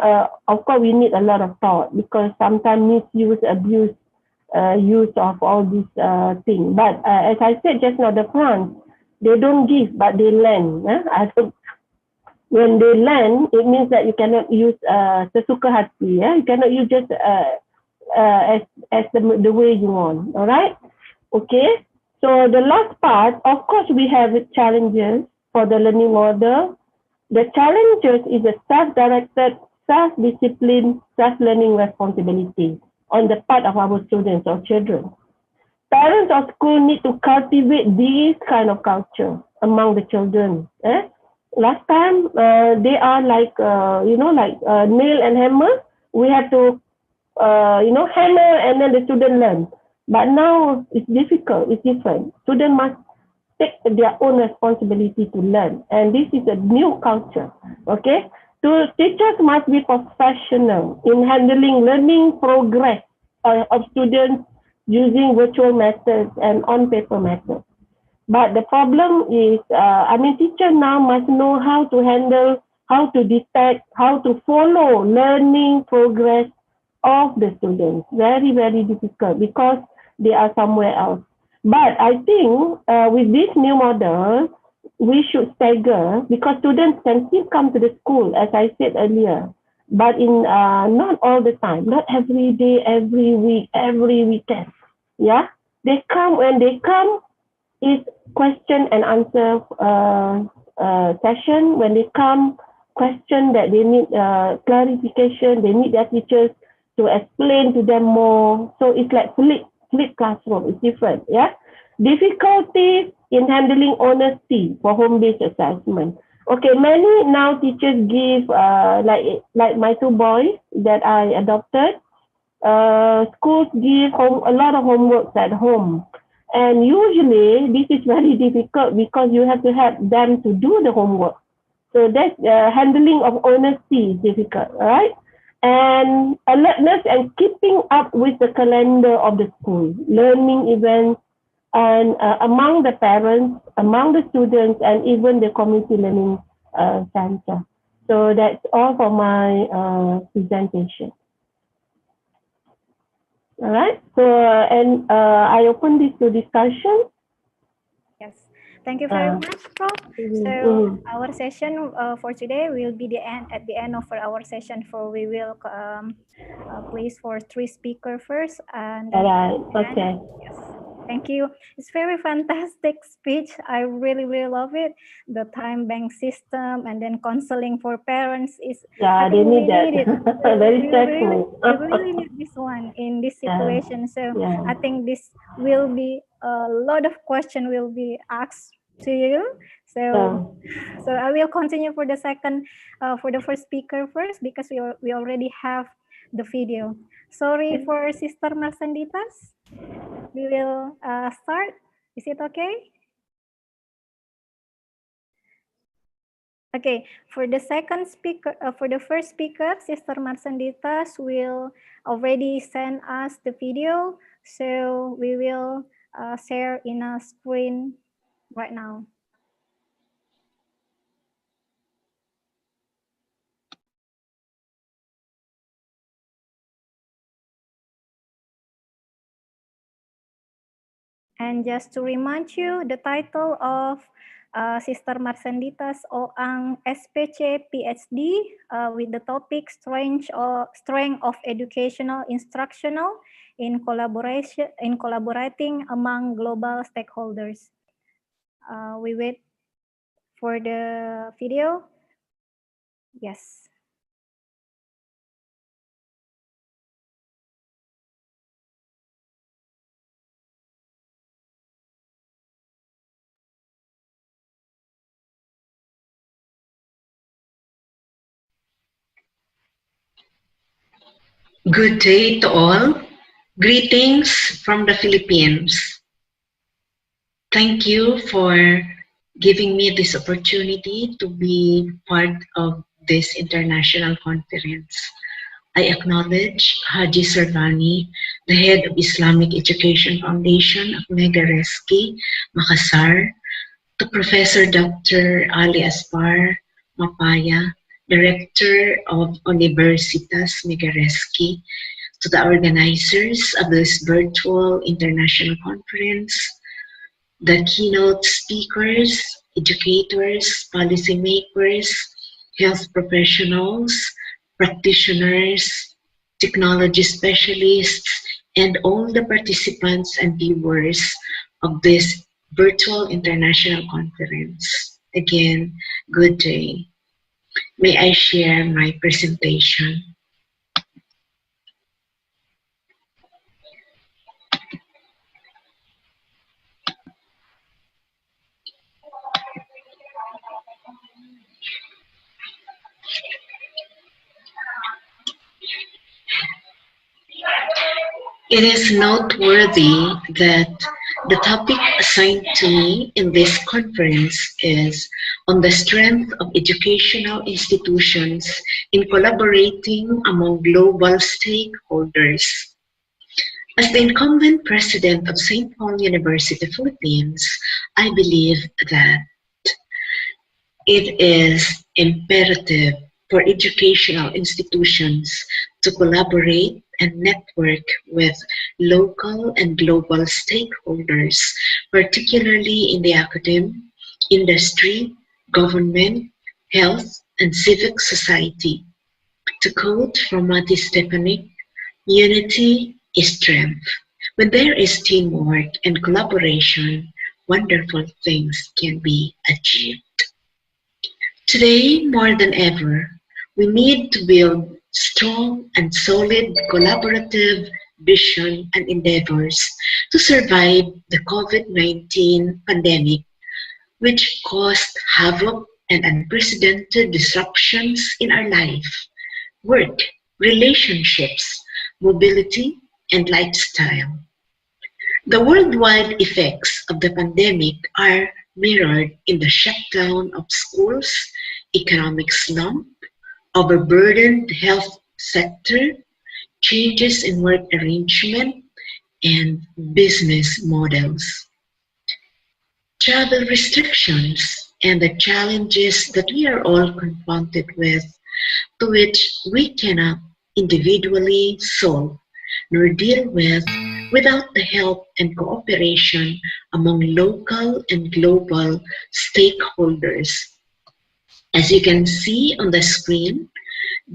of course, we need a lot of thought because sometimes misuse, abuse, use of all these things. But as I said just now, the France, they don't give, but they lend. When they lend, it means that you cannot use sesuka hati. You cannot use just as the way you want. All right? Okay. So the last part, of course, we have challenges for the learning model. The challenges is a self-directed, self-disciplined, self-learning responsibility on the part of our students or children. Parents of school need to cultivate this kind of culture among the children. Last time, they are like, nail and hammer. We have to, hammer and then the student learn. But now it's difficult, it's different. Students must take their own responsibility to learn. And this is a new culture, okay? Teachers must be professional in handling learning progress of students using virtual methods and on-paper methods. But the problem is, teachers now must know how to handle, how to detect, how to follow learning progress of the students. Very, very difficult because they are somewhere else. But I think with this new model, we should stagger because students can still come to the school, as I said earlier, but in not all the time, not every day, every week, every weekend. Yeah. when they come, it's question and answer session. When they come, question that they need clarification, they need their teachers to explain to them more. So it's like flip classroom. It's different, yeah. Difficulty in handling honesty for home-based assessment. Okay, many now teachers give like my two boys that I adopted. Schools give a lot of homeworks at home, and usually this is very difficult because you have to help them to do the homework. So that handling of honesty is difficult, right? And alertness and keeping up with the calendar of the school, learning events, and among the parents, among the students, and even the community learning center. So that's all for my presentation. All right. So I open this to discussion.
Yes. Thank you very much, Prof. So our session for today will be at the end of our session. We will place for 3 speakers first, and
all right. Okay.
Yes. Thank you. It's very fantastic speech. I really love it. The time bank system and then counseling for parents is
they need that. Very stressful.
We really need this one in this situation. So I think this will be a lot of questions will be asked to you. So I will continue for the first speaker first because we already have the video. Sorry for Sister Merceditas. We will start. Is it okay? Okay, for the second speaker, for the first speaker, Sister Merceditas will already send us the video. So we will share in a screen right now. And just to remind you, the title of Sister Merceditas O.Ang SPC Ph.D. With the topic Strength of Educational Instructional in collaborating among global stakeholders. We wait for the video. Yes.
Good day to all. Greetings from the Philippines. Thank you for giving me this opportunity to be part of this international conference. I acknowledge Haji Sarvani, the head of Islamic Education Foundation of Megareski, Makassar, to Professor Dr. Ali Aspar Mapaya, Director of Universitas Megareski, to the organizers of this virtual international conference, the keynote speakers, educators, policymakers, health professionals, practitioners, technology specialists, and all the participants and viewers of this virtual international conference. Again, good day. May I share my presentation? It is noteworthy that the topic assigned to me in this conference is on the strength of educational institutions in collaborating among global stakeholders. As the incumbent president of St. Paul University, Philippines, I believe that it is imperative for educational institutions to collaborate and network with local and global stakeholders, particularly in the academic, industry, government, health, and civic society. To quote from Mati Stepanik, unity is strength. When there is teamwork and collaboration, wonderful things can be achieved. Today, more than ever, we need to build strong and solid collaborative vision and endeavors to survive the COVID-19 pandemic, which caused havoc and unprecedented disruptions in our life, work, relationships, mobility, and lifestyle. The worldwide effects of the pandemic are mirrored in the shutdown of schools, economic slump, overburdened health sector, changes in work arrangement, and business models. Travel restrictions and the challenges that we are all confronted with, to which we cannot individually solve nor deal with without the help and cooperation among local and global stakeholders. As you can see on the screen,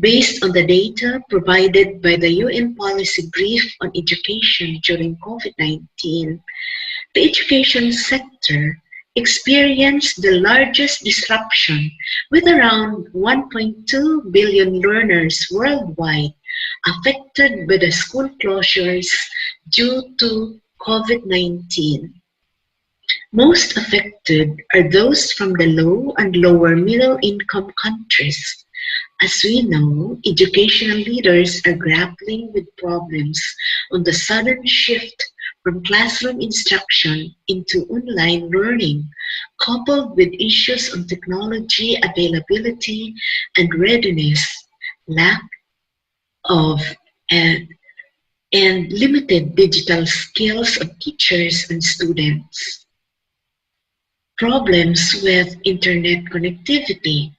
based on the data provided by the UN Policy Brief on Education during COVID-19, the education sector experienced the largest disruption, with around 1.2 billion learners worldwide affected by the school closures due to COVID-19. Most affected are those from the low and lower middle income countries. As we know, educational leaders are grappling with problems on the sudden shift from classroom instruction into online learning, coupled with issues on technology availability and readiness, lack of and limited digital skills of teachers and students. Problems with internet connectivity,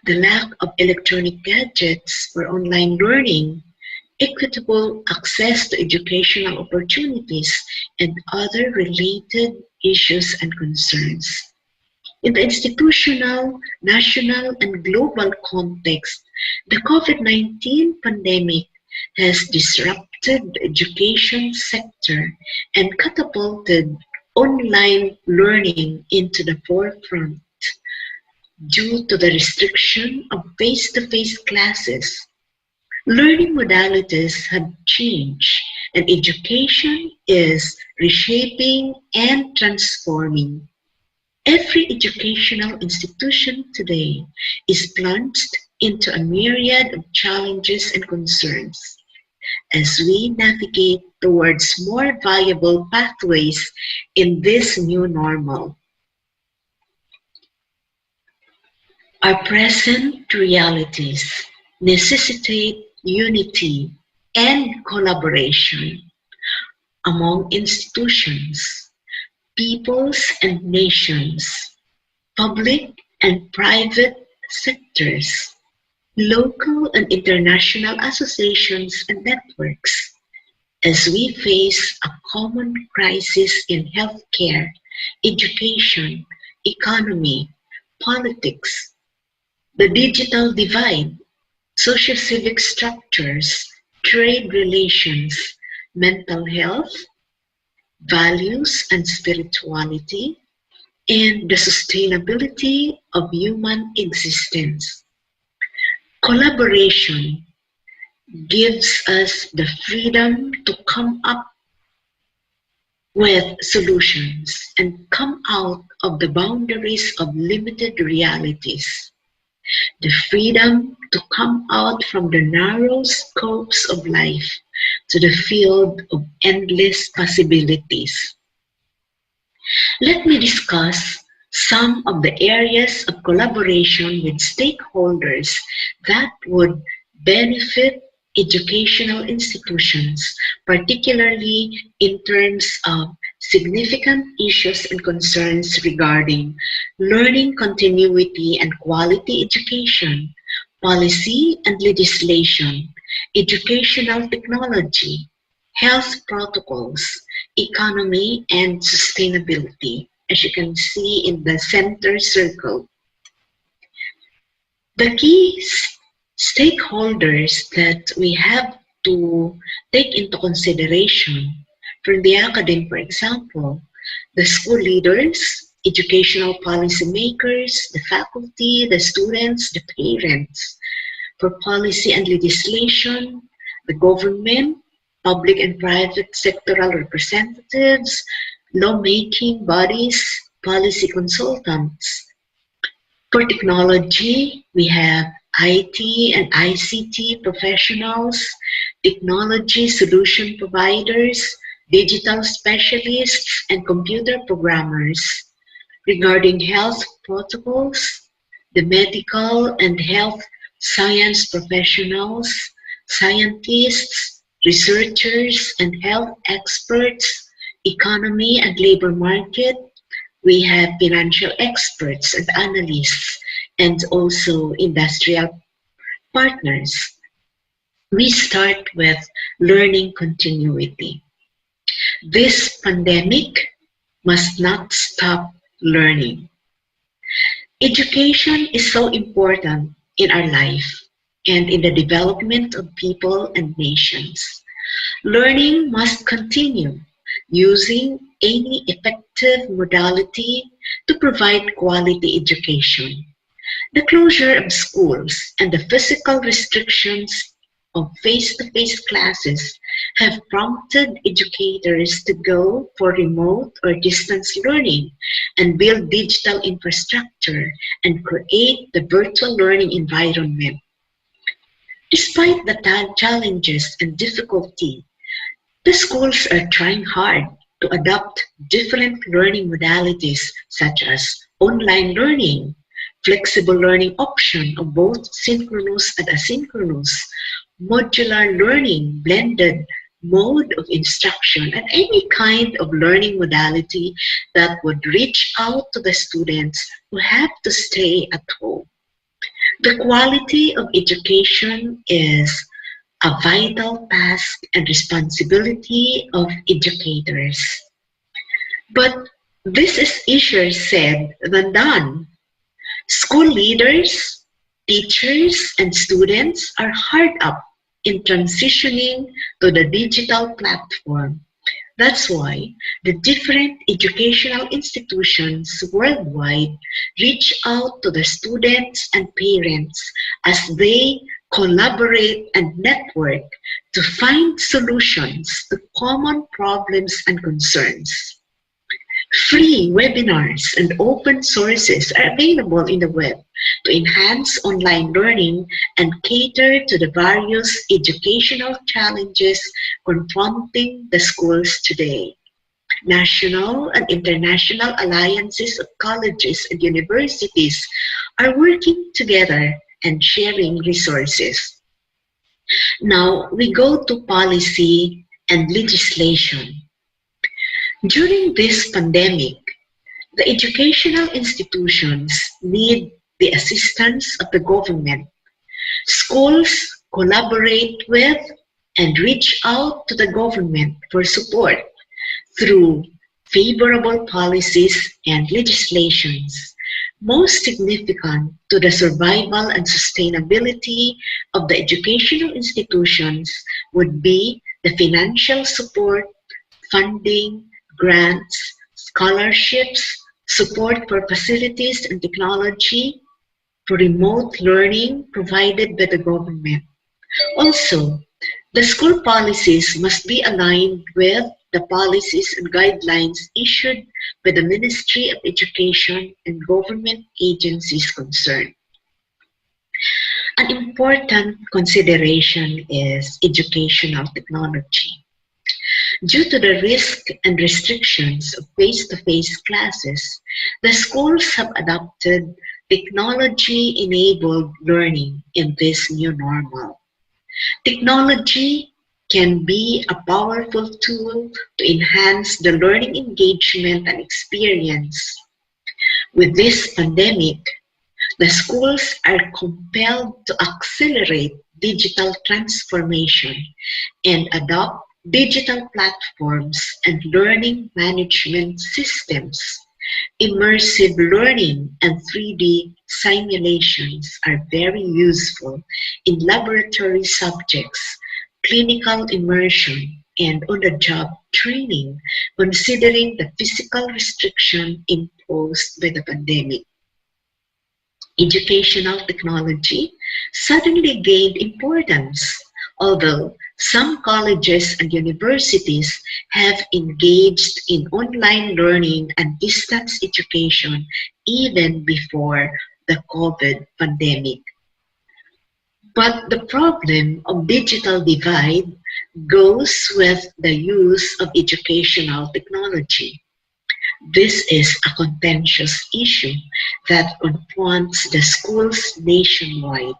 the lack of electronic gadgets for online learning, equitable access to educational opportunities, and other related issues and concerns. In the institutional, national, and global context, the COVID-19 pandemic has disrupted the education sector and catapulted online learning into the forefront due to the restriction of face-to-face classes. Learning modalities have changed, and education is reshaping and transforming. Every educational institution today is plunged into a myriad of challenges and concerns as we navigate towards more viable pathways in this new normal. Our present realities necessitate unity and collaboration among institutions, peoples and nations, public and private sectors, local and international associations and networks, as we face a common crisis in healthcare, education, economy, politics, the digital divide, socio-civic structures, trade relations, mental health, values and spirituality, and the sustainability of human existence. Collaboration gives us the freedom to come up with solutions and come out of the boundaries of limited realities. The freedom to come out from the narrow scopes of life to the field of endless possibilities. Let me discuss some of the areas of collaboration with stakeholders that would benefit educational institutions, particularly in terms of significant issues and concerns regarding learning continuity and quality education, policy and legislation, educational technology, health protocols, economy, and sustainability, as you can see in the center circle. The key stakeholders that we have to take into consideration From the academy, for example, the school leaders, educational policymakers, the faculty, the students, the parents. For policy and legislation, the government, public and private sectoral representatives, lawmaking bodies, policy consultants. For technology, we have IT and ICT professionals, technology solution providers, digital specialists, and computer programmers. Regarding health protocols, the medical and health science professionals, scientists, researchers, and health experts, economy and labor market. We have financial experts and analysts, and also industrial partners. We start with learning continuity. This pandemic must not stop learning. Education is so important in our life and in the development of people and nations. Learning must continue using any effective modality to provide quality education. The closure of schools and the physical restrictions of face-to-face classes have prompted educators to go for remote or distance learning and build digital infrastructure and create the virtual learning environment. Despite the challenges and difficulty, the schools are trying hard to adopt different learning modalities such as online learning, flexible learning option of both synchronous and asynchronous, modular learning, blended mode of instruction, and any kind of learning modality that would reach out to the students who have to stay at home. The quality of education is a vital task and responsibility of educators. But this is easier said than done. School leaders, teachers, and students are hard up in transitioning to the digital platform. That's why the different educational institutions worldwide reach out to the students and parents as they collaborate and network to find solutions to common problems and concerns. Free webinars and open sources are available in the web to enhance online learning and cater to the various educational challenges confronting the schools today. National and international alliances of colleges and universities are working together and sharing resources. Now we go to policy and legislation. During this pandemic, the educational institutions need the assistance of the government. Schools collaborate with and reach out to the government for support through favorable policies and legislations. Most significant to the survival and sustainability of the educational institutions would be the financial support, funding, grants, scholarships, support for facilities and technology, for remote learning provided by the government. Also, the school policies must be aligned with the policies and guidelines issued by the Ministry of Education and government agencies concerned. An important consideration is educational technology. Due to the risk and restrictions of face-to-face classes, the schools have adopted technology-enabled learning in this new normal. Technology can be a powerful tool to enhance the learning engagement and experience. With this pandemic, the schools are compelled to accelerate digital transformation and adopt digital platforms and learning management systems. Immersive learning and 3D simulations are very useful in laboratory subjects, clinical immersion, and on-the-job training, considering the physical restriction imposed by the pandemic. Educational technology suddenly gained importance, although some colleges and universities have engaged in online learning and distance education even before the COVID pandemic. But the problem of digital divide goes with the use of educational technology. This is a contentious issue that confronts the schools nationwide.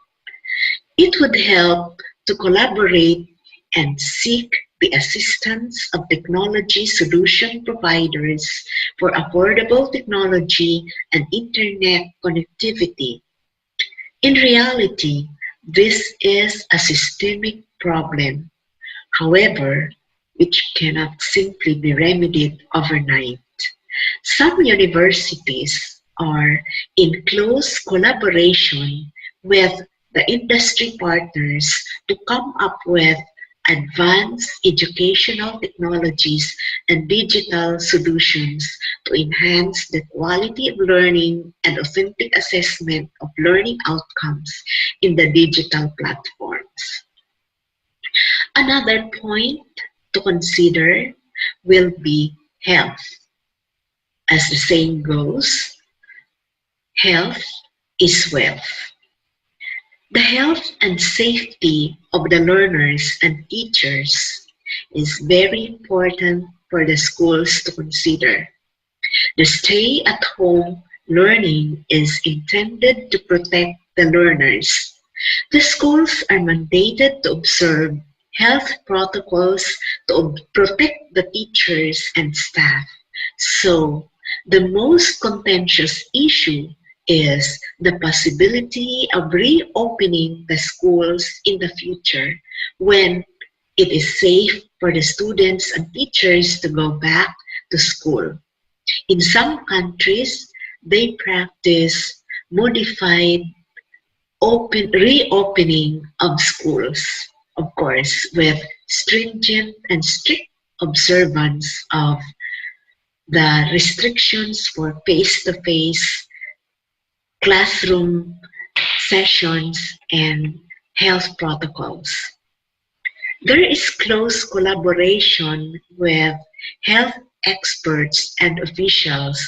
It would help to collaborate and seek the assistance of technology solution providers for affordable technology and internet connectivity. In reality, this is a systemic problem, however, which cannot simply be remedied overnight. Some universities are in close collaboration with the industry partners to come up with advanced educational technologies and digital solutions to enhance the quality of learning and authentic assessment of learning outcomes in the digital platforms. Another point to consider will be health. As the saying goes, health is wealth. The health and safety of the learners and teachers is very important for the schools to consider. The stay-at-home learning is intended to protect the learners. The schools are mandated to observe health protocols to protect the teachers and staff. So, the most contentious issue is the possibility of reopening the schools in the future when it is safe for the students and teachers to go back to school. In some countries, they practice modified reopening of schools, of course, with stringent and strict observance of the restrictions for face-to-face classroom sessions and health protocols. There is close collaboration with health experts and officials,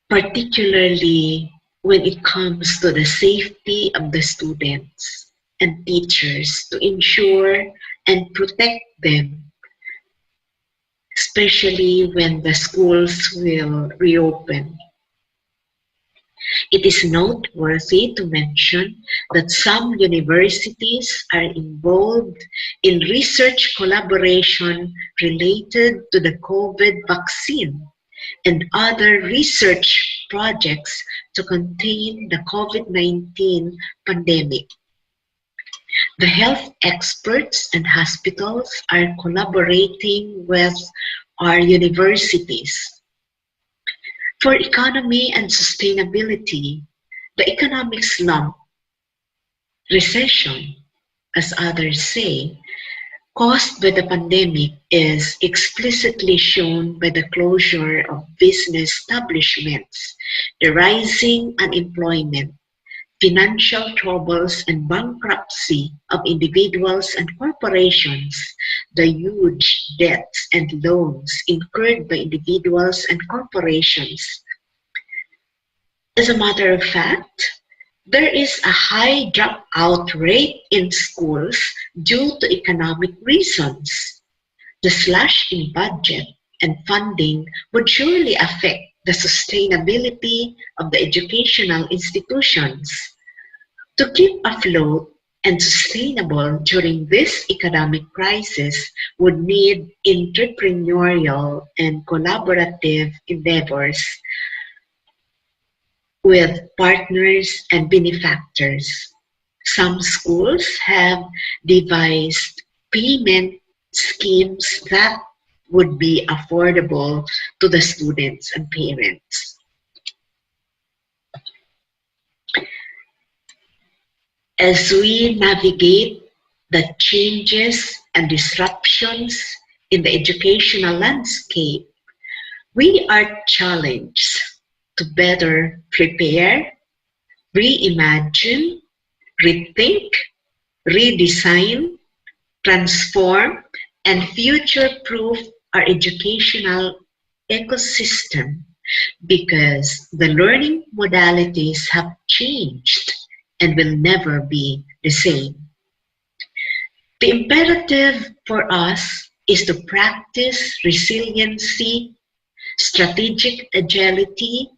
particularly when it comes to the safety of the students and teachers to ensure and protect them, especially when the schools will reopen. It is noteworthy to mention that some universities are involved in research collaboration related to the COVID vaccine and other research projects to contain the COVID-19 pandemic. The health experts and hospitals are collaborating with our universities. For economy and sustainability, the economic slump, recession, as others say, caused by the pandemic is explicitly shown by the closure of business establishments, the rising unemployment, financial troubles and bankruptcy of individuals and corporations, the huge debts and loans incurred by individuals and corporations. As a matter of fact, there is a high dropout rate in schools due to economic reasons. The slash in budget and funding would surely affect the sustainability of the educational institutions. To keep afloat and sustainable during this economic crisis would need entrepreneurial and collaborative endeavors with partners and benefactors. Some schools have devised payment schemes that would be affordable to the students and parents. As we navigate the changes and disruptions in the educational landscape, we are challenged to better prepare, reimagine, rethink, redesign, transform, and future-proof our educational ecosystem because the learning modalities have changed and will never be the same. The imperative for us is to practice resiliency, strategic agility,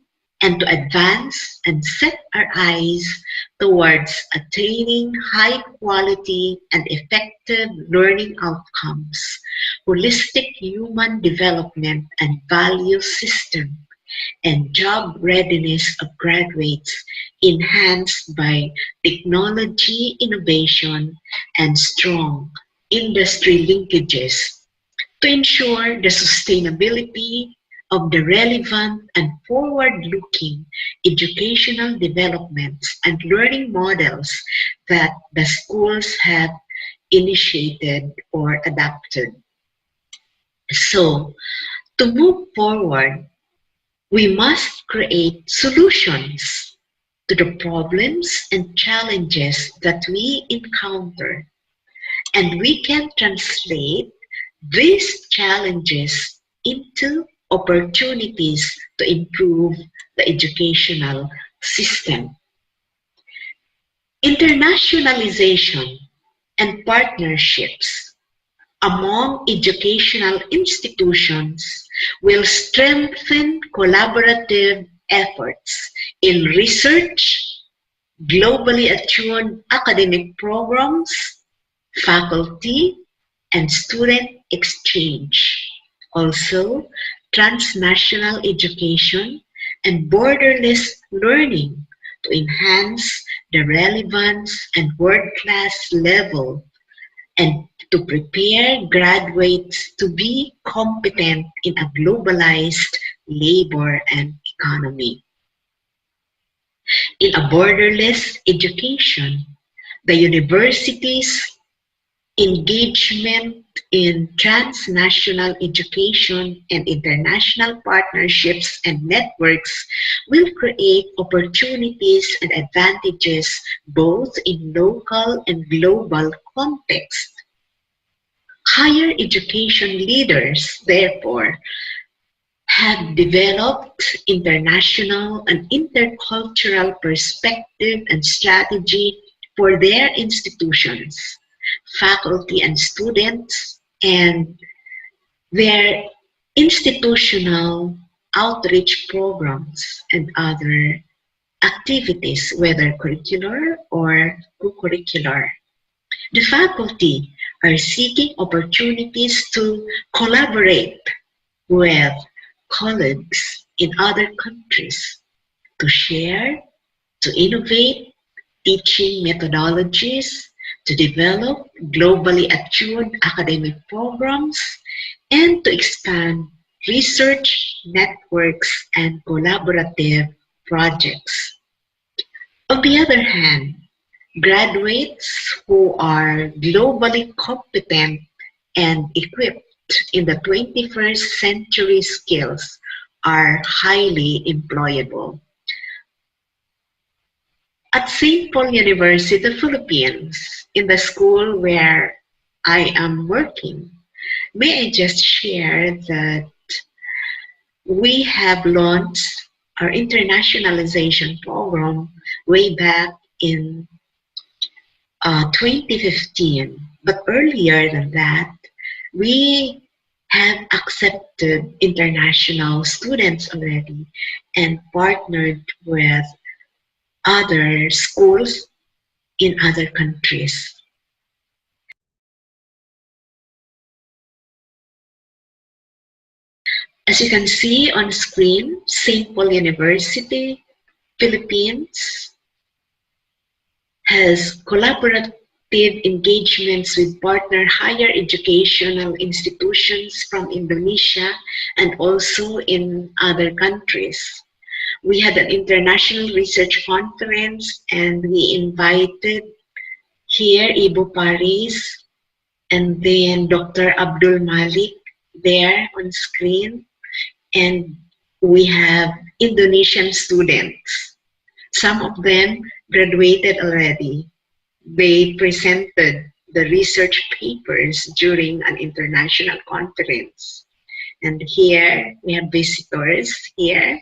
and to advance and set our eyes towards attaining high quality and effective learning outcomes, holistic human development and value system, and job readiness of graduates enhanced by technology innovation and strong industry linkages to ensure the sustainability of the relevant and forward-looking educational developments and learning models that the schools have initiated or adapted. So, to move forward, we must create solutions to the problems and challenges that we encounter, and we can translate these challenges into opportunities to improve the educational system. Internationalization and partnerships among educational institutions will strengthen collaborative efforts in research, globally attuned academic programs, faculty, and student exchange. Also, transnational education and borderless learning to enhance the relevance and world-class level and to prepare graduates to be competent in a globalized labor and economy. In a borderless education, the university's engagement in transnational education and international partnerships and networks will create opportunities and advantages both in local and global context. Higher education leaders, therefore, have developed international and intercultural perspective and strategy for their institutions, faculty and students, and their institutional outreach programs and other activities, whether curricular or co-curricular. The faculty are seeking opportunities to collaborate with colleagues in other countries to share, to innovate teaching methodologies, to develop globally attuned academic programs, and to expand research networks and collaborative projects. On the other hand, graduates who are globally competent and equipped in the 21st century skills are highly employable. At St. Paul University, Philippines, in the school where I am working, may I just share that we have launched our internationalization program way back in 2015. But earlier than that, we have accepted international students already and partnered with other schools in other countries. As you can see on screen, St. Paul University, Philippines has collaborative engagements with partner higher educational institutions from Indonesia and also in other countries. We had an international research conference and we invited here Ibu Paris and then Dr. Abdul Malik there on screen, and we have Indonesian students. Some of them graduated already. They presented the research papers during an international conference. And here we have visitors here.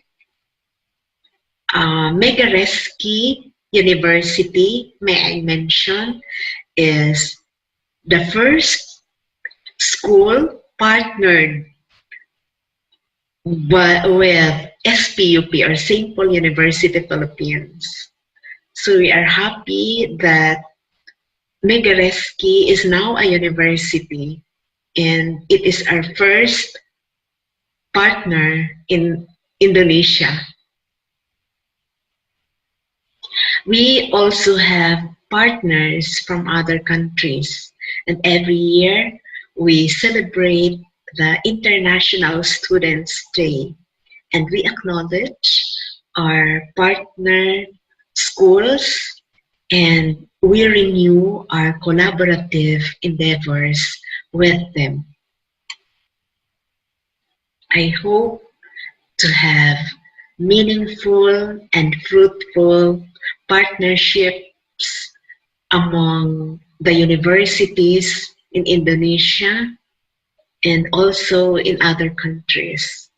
Megareski University, may I mention, is the first school partnered with SPUP, or St. Paul University Philippines. So we are happy that Megareski is now a university, and it is our first partner in Indonesia. We also have partners from other countries, and every year we celebrate the International Students' Day, and we acknowledge our partner schools, and we renew our collaborative endeavors with them. I hope to have meaningful and fruitful partnerships among the universities in Indonesia and also in other countries.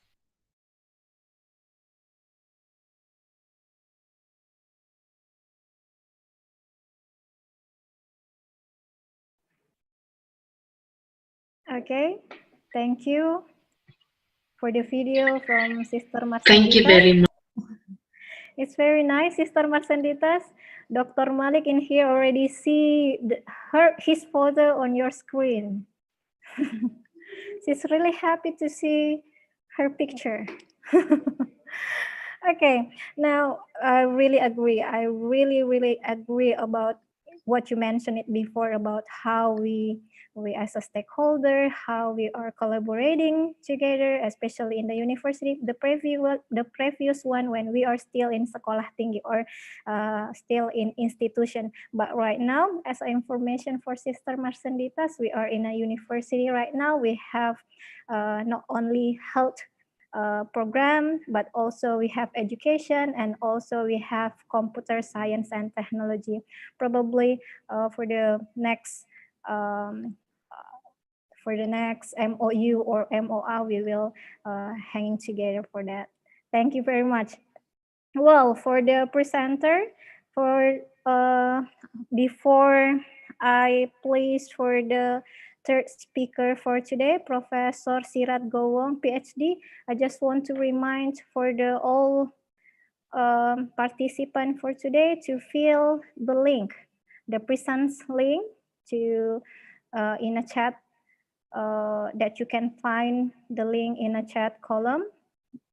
Okay, thank you for the video from Sister Merceditas.
Thank you very much.
It's very nice, Sister Merceditas. Dr. Malik in here already see his photo on your screen. She's really happy to see her picture. Okay, now I really agree. I really agree about what you mentioned it before about how we as a stakeholder, how we are collaborating together, especially in the university. The previous one when we are still in sekolah tinggi or still in institution. But right now, as information for Sister Merceditas, we are in a university right now. We have not only health program, but also we have education, and also we have computer science and technology. Probably for the next MOU or MOA, we will hang together for that. Thank you very much. Well, for the presenter, for before I place for the third speaker for today, Professor Sirat Gohwong, Ph.D. I just want to remind for the all participant for today to fill the link, the presence link to in a chat that you can find the link in a chat column.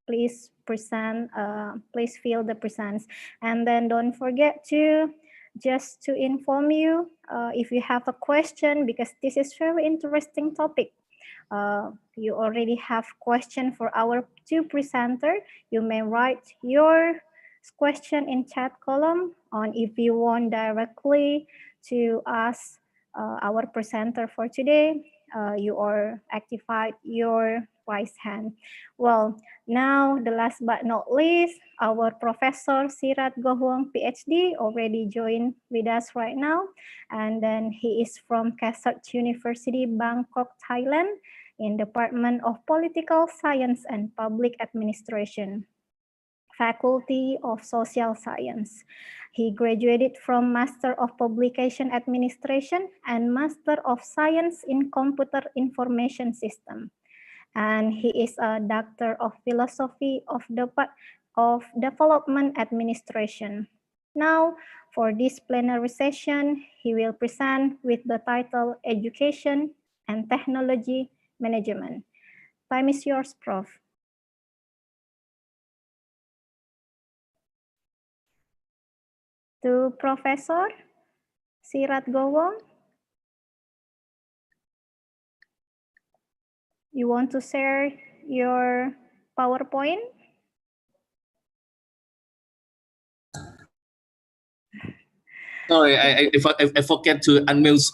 Please please fill the presence, and then don't forget to just to inform you if you have a question, because this is very interesting topic. You already have question for our two presenter. You may write your question in chat column, on if you want directly to ask our presenter for today. You are activate your raise hand. Well, now the last but not least, our Professor Sirat Gohwong, PhD, already joined with us right now, and then he is from Kasetsart University, Bangkok, Thailand, in Department of Political Science and Public Administration, Faculty of Social Science. He graduated from Master of Publication Administration and Master of Science in Computer Information System. And he is a Doctor of Philosophy of Development Administration. Now, for this plenary session, he will present with the title Education and Technology Management. Time is yours, Prof. To Professor Sirat Gohwong. You want to share your PowerPoint?
Sorry, I forget to unmute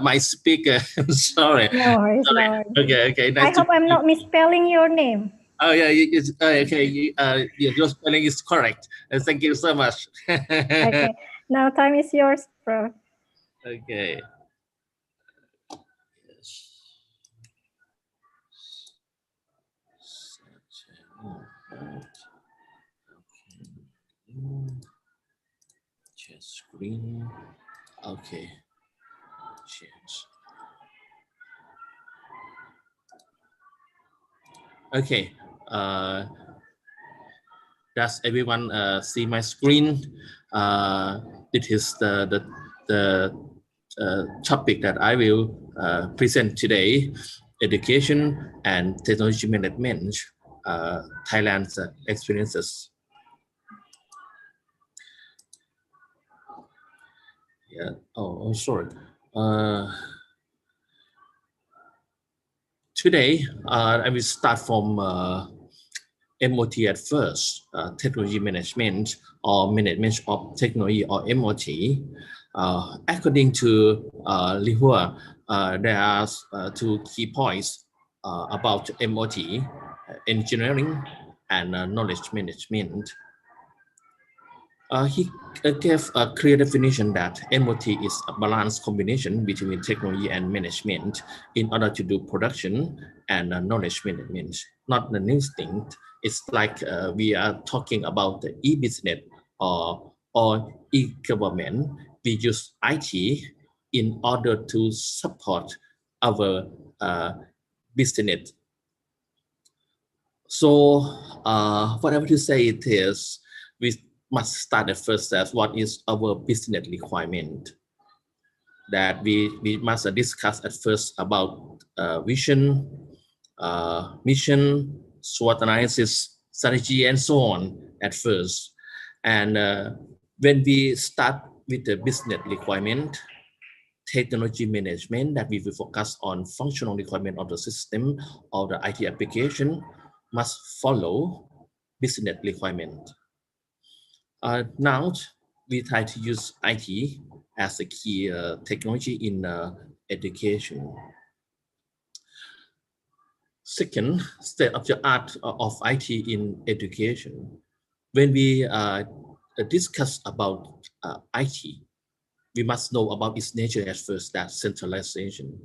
my speaker. Sorry.
No worries,
Sorry.
no worries.
Okay, okay.
I
Nice to
hope I'm
meet
not misspelling your name.
Oh yeah, it's, okay. Your spelling is correct. Thank you so much.
Okay, now time is yours, Prof.
Okay. Share screen. Okay. Change. Okay. Does everyone see my screen? It is the topic that I will present today: education and technology management, Thailand's experiences. Yeah. Oh, sorry. Today, I will start from MOT at first, technology management or management of technology or MOT. According to Lihua, there are two key points about MOT, engineering and knowledge management. He gave a clear definition that MOT is a balanced combination between technology and management in order to do production and knowledge management, not the new thing. It's like we are talking about the e-business or e-government. We use IT in order to support our business. So whatever to say it is, we must start at first as what is our business requirement. That we must discuss at first about vision, mission, SWOT analysis, strategy, and so on at first. And when we start with the business requirement, technology management, that we will focus on functional requirement of the system or the IT application, must follow business requirement. Now we try to use IT as a key technology in education. Second, state of the art of IT in education. When we discuss about IT, we must know about its nature at first, that centralization.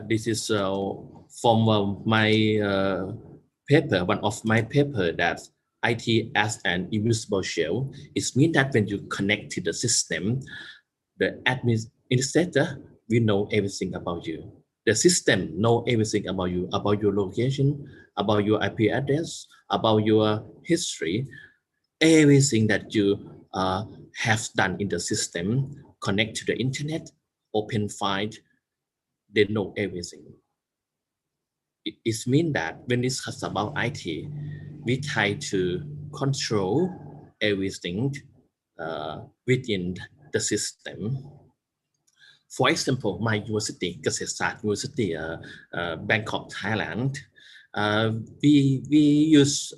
This is from my paper, one of my paper, that IT as an invisible shell. It means that when you connect to the system, the administrator will know everything about you. The system know everything about you, about your location, about your IP address, about your history, everything that you have done in the system, connect to the internet, open file, they know everything. It means that when it's about IT, we try to control everything within the system. For example, my university, Kasetsart University, Bangkok, Thailand, we use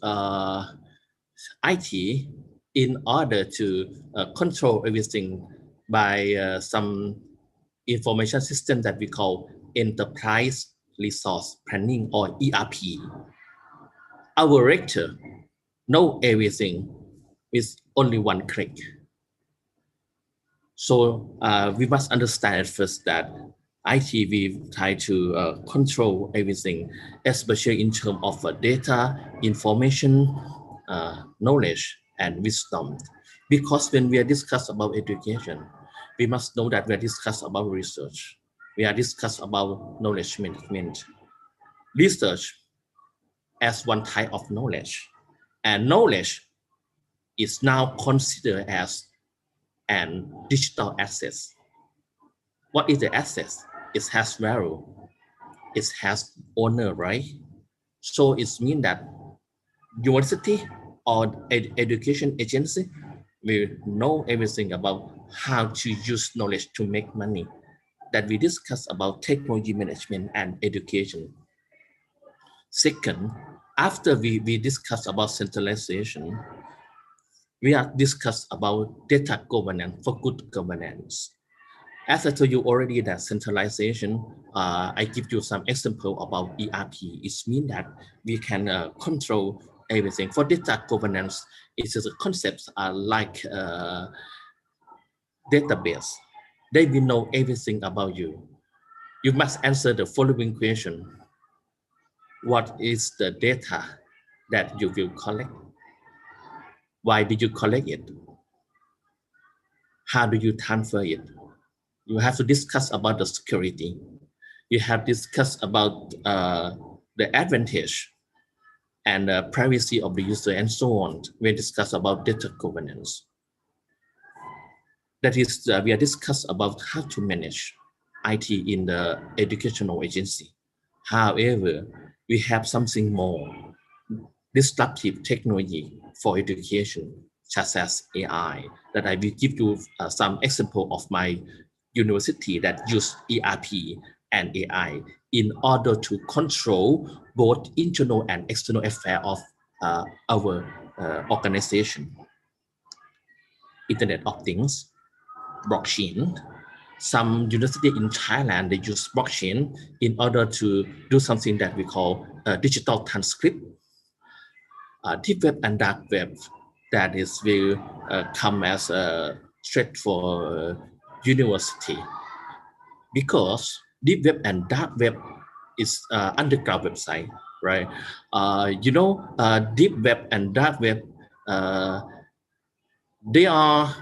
IT in order to control everything by some information system that we call enterprise resource planning, or ERP. Our rector know everything with only one click. So we must understand at first that IT, we try to control everything, especially in terms of data, information, knowledge, and wisdom. Because when we are discuss about education, we must know that we are discuss about research. We are discuss about knowledge management. Research as one type of knowledge, and knowledge is now considered as an digital asset. What is the asset? It has value. It has owner, right? So it means that university or education agency will know everything about how to use knowledge to make money. That we discuss about technology management and education. Second, after we discuss about centralization, we are discuss about data governance for good governance. As I told you already that centralization, I give you some example about ERP. It means that we can control everything. For data governance, it's a concept like database. They will know everything about you. You must answer the following question. What is the data that you will collect? Why did you collect it? How do you transfer it? You have to discuss about the security. You have discussed about the advantage and privacy of the user and so on. We discuss about data governance. That is, we are discuss about how to manage IT in the educational agency. However, we have something more, disruptive technology for education, such as AI, that I will give you some example of my university that use ERP and AI in order to control both internal and external affairs of our organization. Internet of Things, blockchain. Some university in Thailand, they use blockchain in order to do something that we call digital transcript. Deep web and dark web, that is will come as a threat for university, because deep web and dark web is underground website, right? Deep web and dark web, they are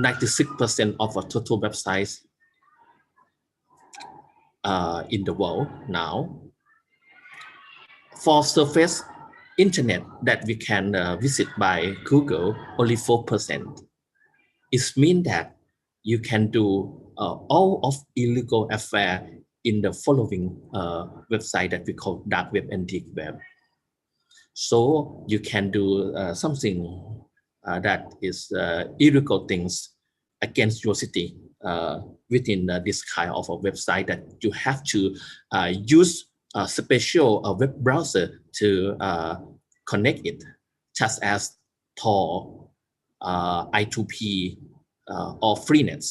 96% of our total websites in the world now. For surface internet that we can visit by Google, only 4%. It means that you can do all of illegal affairs in the following website that we call dark web and deep web. So you can do something that is illegal things against your city within this kind of a website, that you have to use a special web browser to connect it, such as Tor, I2P, or Freenet.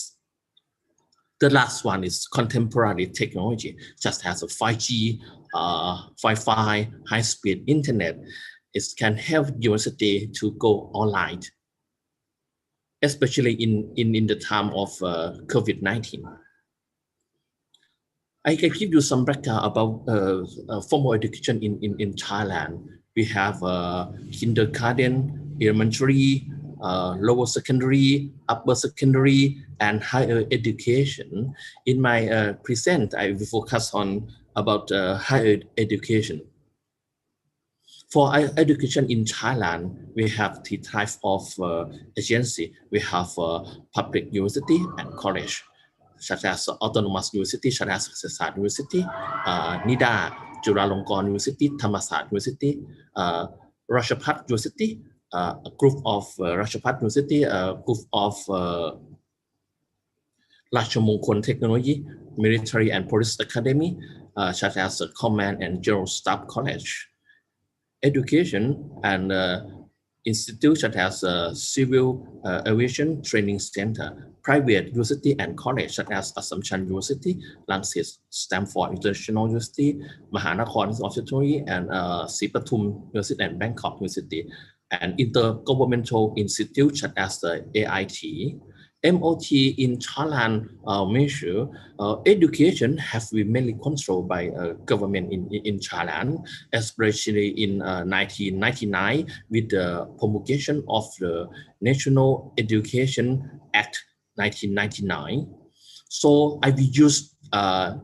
The last one is contemporary technology, such as 5G, Wi-Fi, high-speed internet. It can help university to go online, especially in the time of COVID-19. I can give you some background about formal education in Thailand. We have kindergarten, elementary, lower secondary, upper secondary, and higher education. In my present, I will focus on about higher education. For higher education in Thailand, we have three types of agency. We have public university and college, such as autonomous university, such as Kasetsart University, NIDA, Chulalongkorn University, Thammasat University, Ratchapat University, a group of Ratchapat University, a group of Ratchamongkol Technology, Military and Police Academy, such as Command and General Staff College. Education and institutes such as Civil Aviation Training Center, private university and college such as Assumption University, Langsit, Stanford International University, Mahanakhon University, and Sripatum University and Bangkok University, and intergovernmental institutes such as the AIT. MOT in Thailand measure education have been mainly controlled by government in Thailand, especially in 1999 with the promulgation of the National Education Act 1999. So I will use the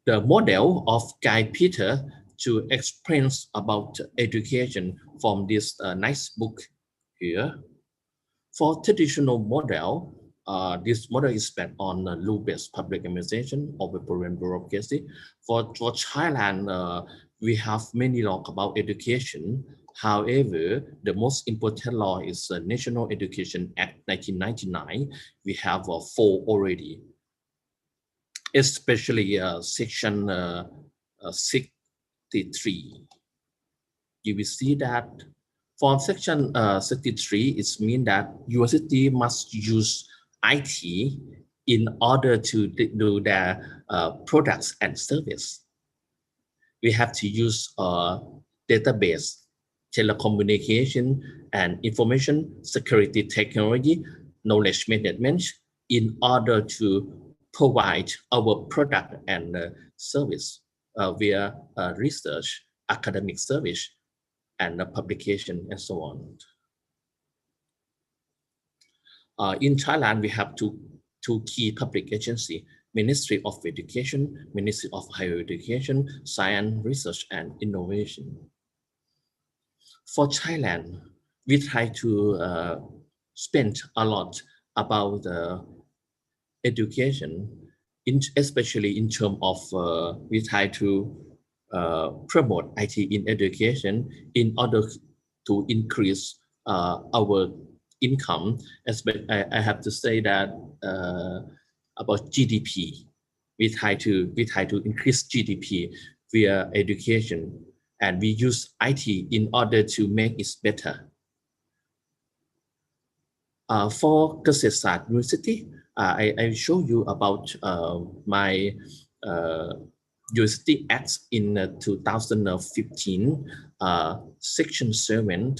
model of Guy Peter to explain about education from this nice book here. For traditional model, this model is based on rule-based public administration or bureaucracy. For Thailand, we have many laws about education. However, the most important law is the National Education Act 1999. We have 4 already, especially section 63. You will see that For section 63, it means that university must use IT in order to do their products and service. We have to use database, telecommunication, and information security technology, knowledge management in order to provide our product and service via research, academic service, and publication, and so on. In Thailand, we have two key public agencies: Ministry of Education, Ministry of Higher Education, Science, Research, and Innovation. For Thailand, we try to spend a lot about education, especially in terms of we try to promote IT in education in order to increase our income. I have to say that about GDP, we try to increase GDP via education, and we use IT in order to make it better. For Kasetsart University, I show you about my University Act in 2015, Section 7.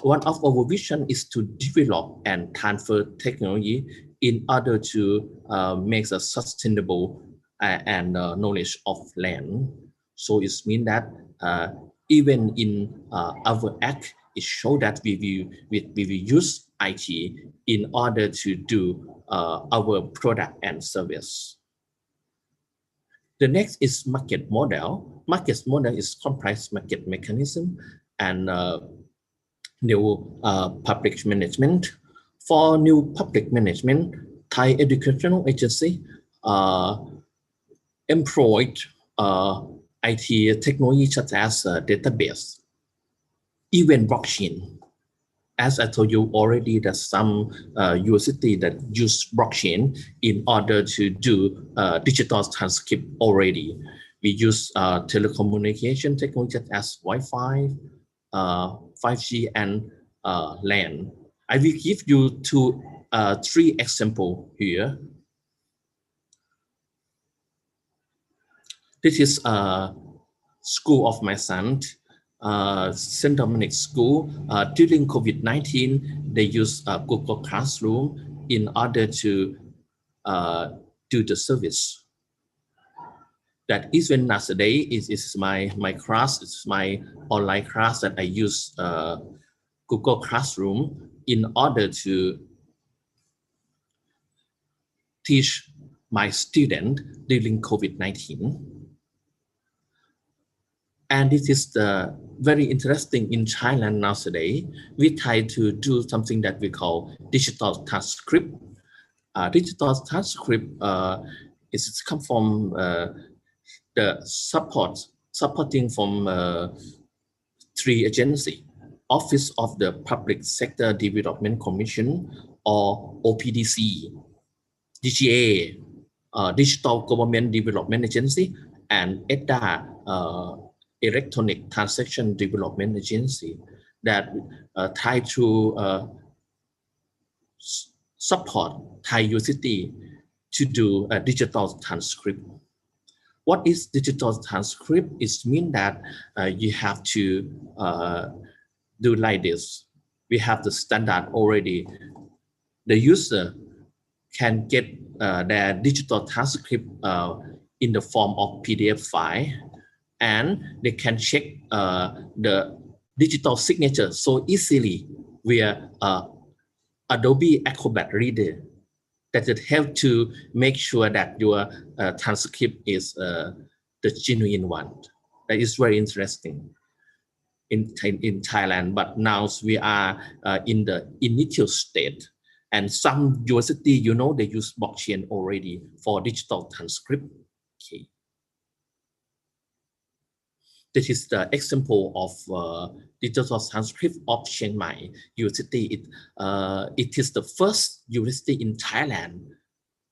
One of our vision is to develop and transfer technology in order to make a sustainable and knowledge of land. So it means that even in our act, it shows that we will use IT in order to do our product and service. The next is market model. Market model is complex market mechanism and new public management. For new public management, Thai Educational Agency employed IT technology such as database, even blockchain. As I told you already, there's some university that use blockchain in order to do digital transcript already. We use telecommunication technology such as Wi-Fi, 5G, and LAN. I will give you three examples here. This is school of my son, St. Dominic School. During COVID-19, they use Google Classroom in order to do the service. That even nowadays is my class, it's my online class that I use Google Classroom in order to teach my student during COVID-19. And this is the very interesting in Thailand nowadays. We try to do something that we call digital transcript. Digital transcript is come from the supporting from three agencies: Office of the Public Sector Development Commission, or OPDC, DGA, Digital Government Development Agency, and EDDA, Electronic Transaction Development Agency, that try to support Thai University to do a digital transcript. What is digital transcript? It means that you have to do like this. We have the standard already. The user can get their digital transcript in the form of PDF file, and they can check the digital signature so easily via Adobe Acrobat Reader. That it helps to make sure that your transcript is the genuine one. That is very interesting in Thailand, but now we are in the initial state. And some university, you know, they use blockchain already for digital transcript. Okay. This is the example of digital transcript of Chiang Mai University. It is the first university in Thailand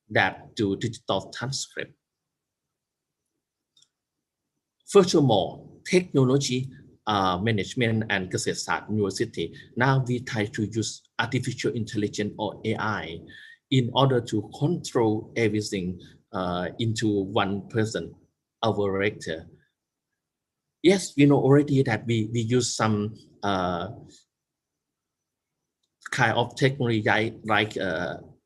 that do digital transcript. Furthermore, technology Management and Kasetsart University. Now we try to use artificial intelligence or AI in order to control everything into one person, our rector. Yes, we know already that we use some kind of technology like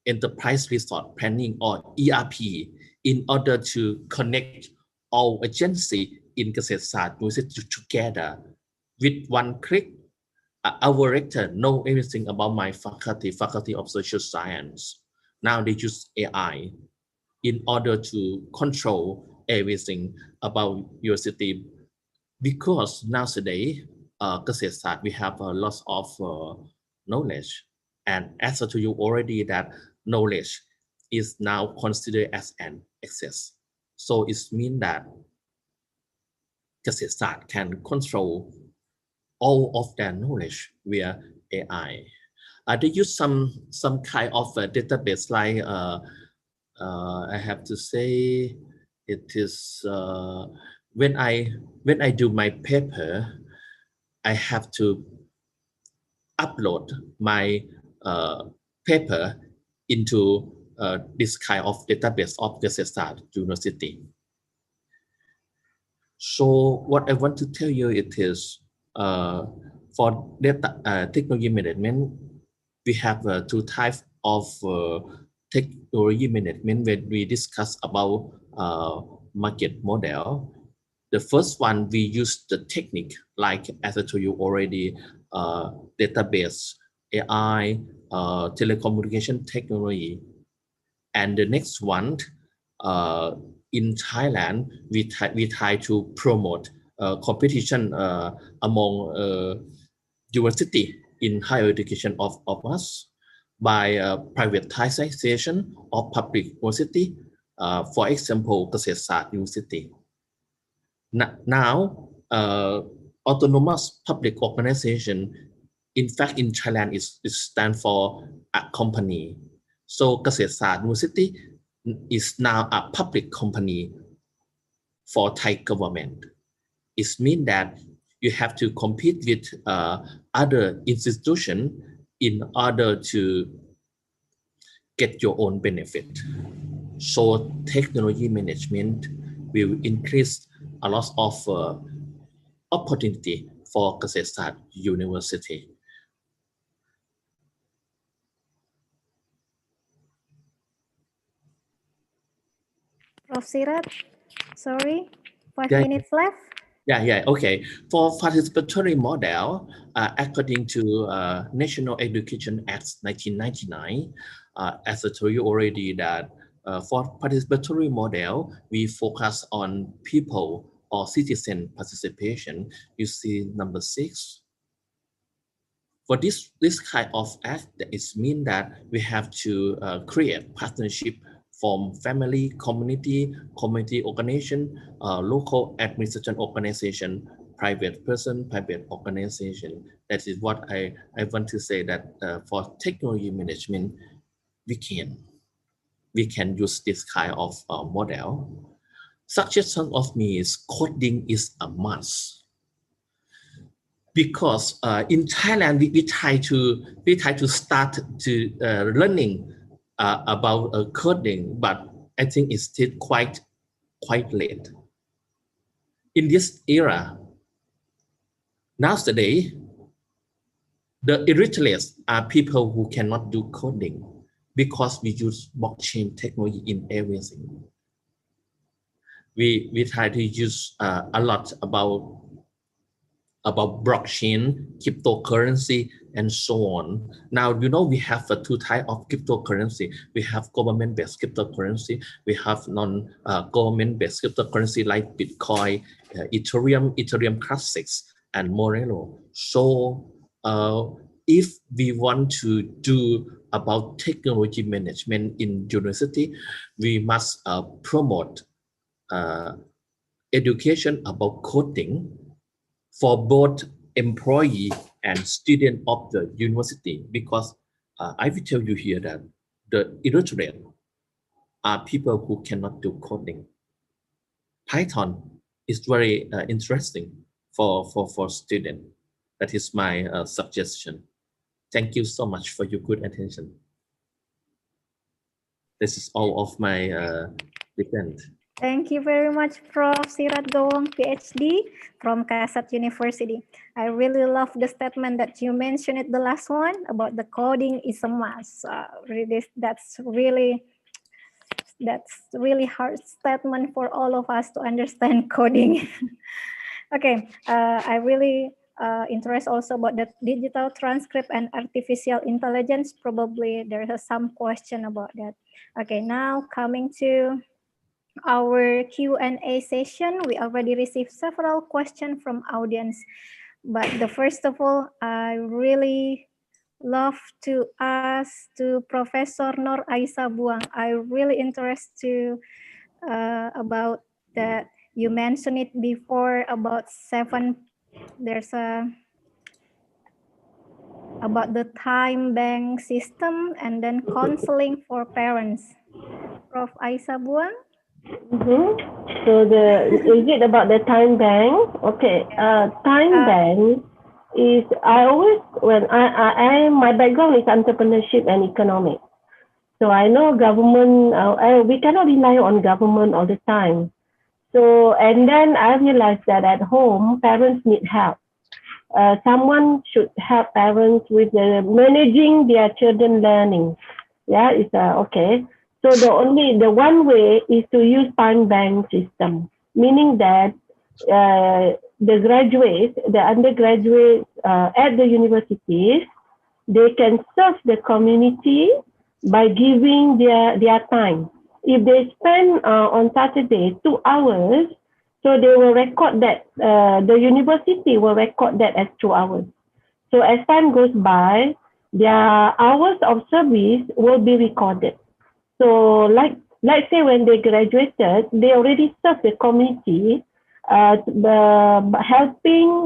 enterprise resource planning or ERP in order to connect all agencies in Kasetsart University together. With one click, our rector know everything about my faculty of social science. Now they use AI in order to control everything about your city, because nowadays Kasetsart we have a lot of knowledge, and as I told you already that knowledge is now considered as an access. So it means that Kasetsart can control all of their knowledge via AI. They use some kind of a database like I have to say it is when I do my paper, I have to upload my paper into this kind of database of Kasetsart University. So what I want to tell you it is for data technology management, we have two types of technology management when we discuss about market model. The first one, we use the technique like as I told you already, database, AI, telecommunication technology. And the next one, in Thailand, we try to promote competition among university in higher education of us by privatization of public university, for example, Kasetsart University. Now, autonomous public organization, in fact, in Thailand, is stand for a company. So Kasetsart University is now a public company for Thai government. It means that you have to compete with other institutions in order to get your own benefit. So technology management will increase a lot of opportunity for Kasetsart University.
Prof. Sirat, sorry, 5 minutes left.
Yeah, okay. For participatory model, according to National Education Act 1999, as I told you already that for participatory model, we focus on people or citizen participation. You see number 6. For this kind of act, it means that we have to create partnership from family, community organization, local administration organization, private person, private organization. That is what I want to say, that for technology management, we can use this kind of model. Suggestion of me is coding is a must. Because in Thailand, we try to start to learning about coding, but I think it's still quite late. In this era, nowadays, the illiterate are people who cannot do coding because we use blockchain technology in everything. We try to use a lot about blockchain, cryptocurrency, and so on. Now, you know, we have two types of cryptocurrency. We have government-based cryptocurrency. We have non-government-based cryptocurrency like Bitcoin, Ethereum Classics, and Monero. So, if we want to do about technology management in university, we must promote education about coding for both employee and student of the university, because I will tell you here that the illiterate are people who cannot do coding. Python is very interesting for student. That is my suggestion. Thank you so much for your good attention. This is all of my defense.
Thank you very much, Prof. Sirat Gohwong, Ph.D. from Kasetsart University. I really love the statement that you mentioned at the last one about the coding is a must. That's really hard statement for all of us to understand coding. Okay, I really interest also about the digital transcript and artificial intelligence. Probably there is some question about that. Okay, now coming to our Q&A session. We already received several questions from audience, but the first of all, I really love to ask to Professor Nur Aisha Buang. I really interested about that. You mentioned it before about about the time bank system and then counseling for parents. Prof. Aisha Buang?
So is it about the time bank? Okay, time bank is, I always, when my background is entrepreneurship and economics. So I know government, we cannot rely on government all the time. So, and then I realized that at home, parents need help. Someone should help parents with managing their children learning. Yeah, it's okay. So the one way is to use time bank system, meaning that the graduates, the undergraduates at the universities, they can serve the community by giving their time. If they spend on Saturday 2 hours, so they will record that, the university will record that as 2 hours. So as time goes by, their hours of service will be recorded. So let's say when they graduated, they already served the community, helping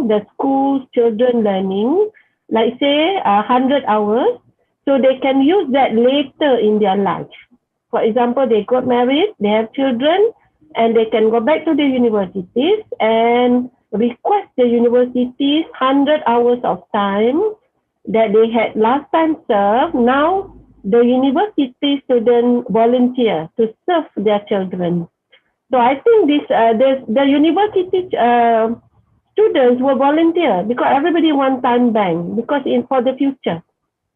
the school's children learning, like say 100 hours, so they can use that later in their life. For example, they got married, they have children, and they can go back to the universities and request the universities 100 hours of time that they had last time served. Now the university students volunteer to serve their children. So I think this the university students will volunteer because everybody wants time bank because for the future.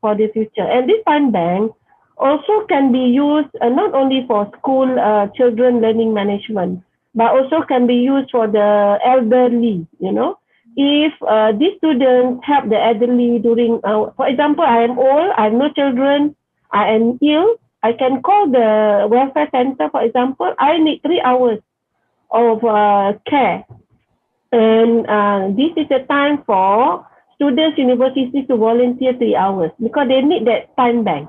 And this time bank also can be used not only for school children learning management, but also can be used for the elderly, you know. If these students help the elderly during, for example, I am old, I have no children, I am ill, I can call the welfare center, for example, I need 3 hours of care. And this is the time for students, universities to volunteer 3 hours because they need that time bank.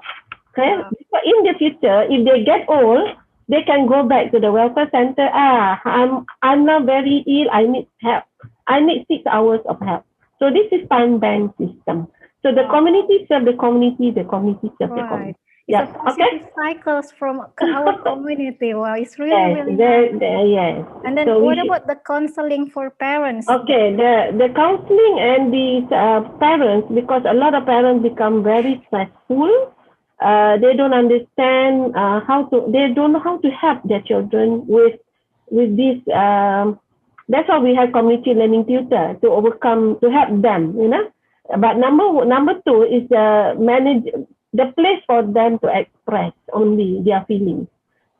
Okay, but in the future, if they get old, they can go back to the welfare center. I'm now very ill. I need help. I need 6 hours of help. So this is time bank system. So the community serve the community. The community serve the community.
It's a positive cycles from our community. Wow, it's really nice.
Yes.
And then what about the counseling for parents?
Okay, the counseling and these parents, because a lot of parents become very stressful. They don't understand they don't know how to help their children with this. That's why we have community learning tutor to help them, you know. But number two is the place for them to express only their feelings.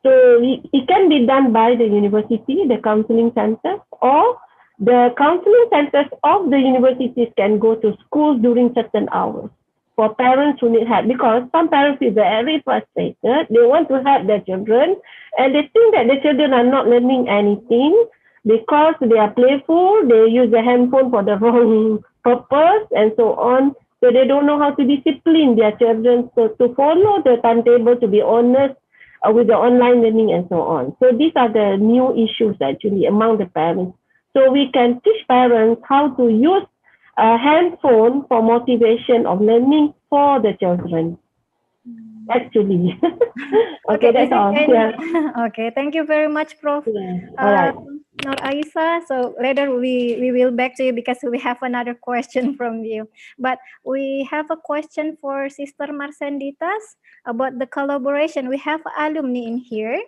So it can be done by the university, the counseling centers, or the counseling centers of the universities can go to schools during certain hours for parents who need help, because some parents are very frustrated. They want to help their children and they think that the children are not learning anything because they are playful, they use the handphone for the wrong purpose and so on. So they don't know how to discipline their children to follow the timetable, to be honest with the online learning and so on. So these are the new issues actually among the parents. So we can teach parents how to use a handphone for motivation of learning for the children. Actually. Okay, that's all.
Okay, thank you very much, Prof.
Yeah. All right.
not Aisha. So later we will back to you because we have another question from you. But we have a question for Sister Merceditas about the collaboration. We have alumni in here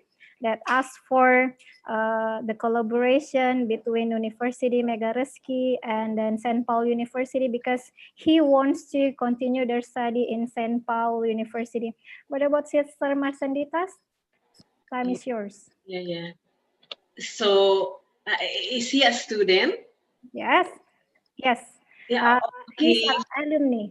that asked for the collaboration between University Megareski and then St. Paul University because he wants to continue their study in St. Paul University. What about Sister Merceditas? Time is yours.
Yeah. So, is he a student?
Yes.
Yeah.
He's
Okay.
an alumni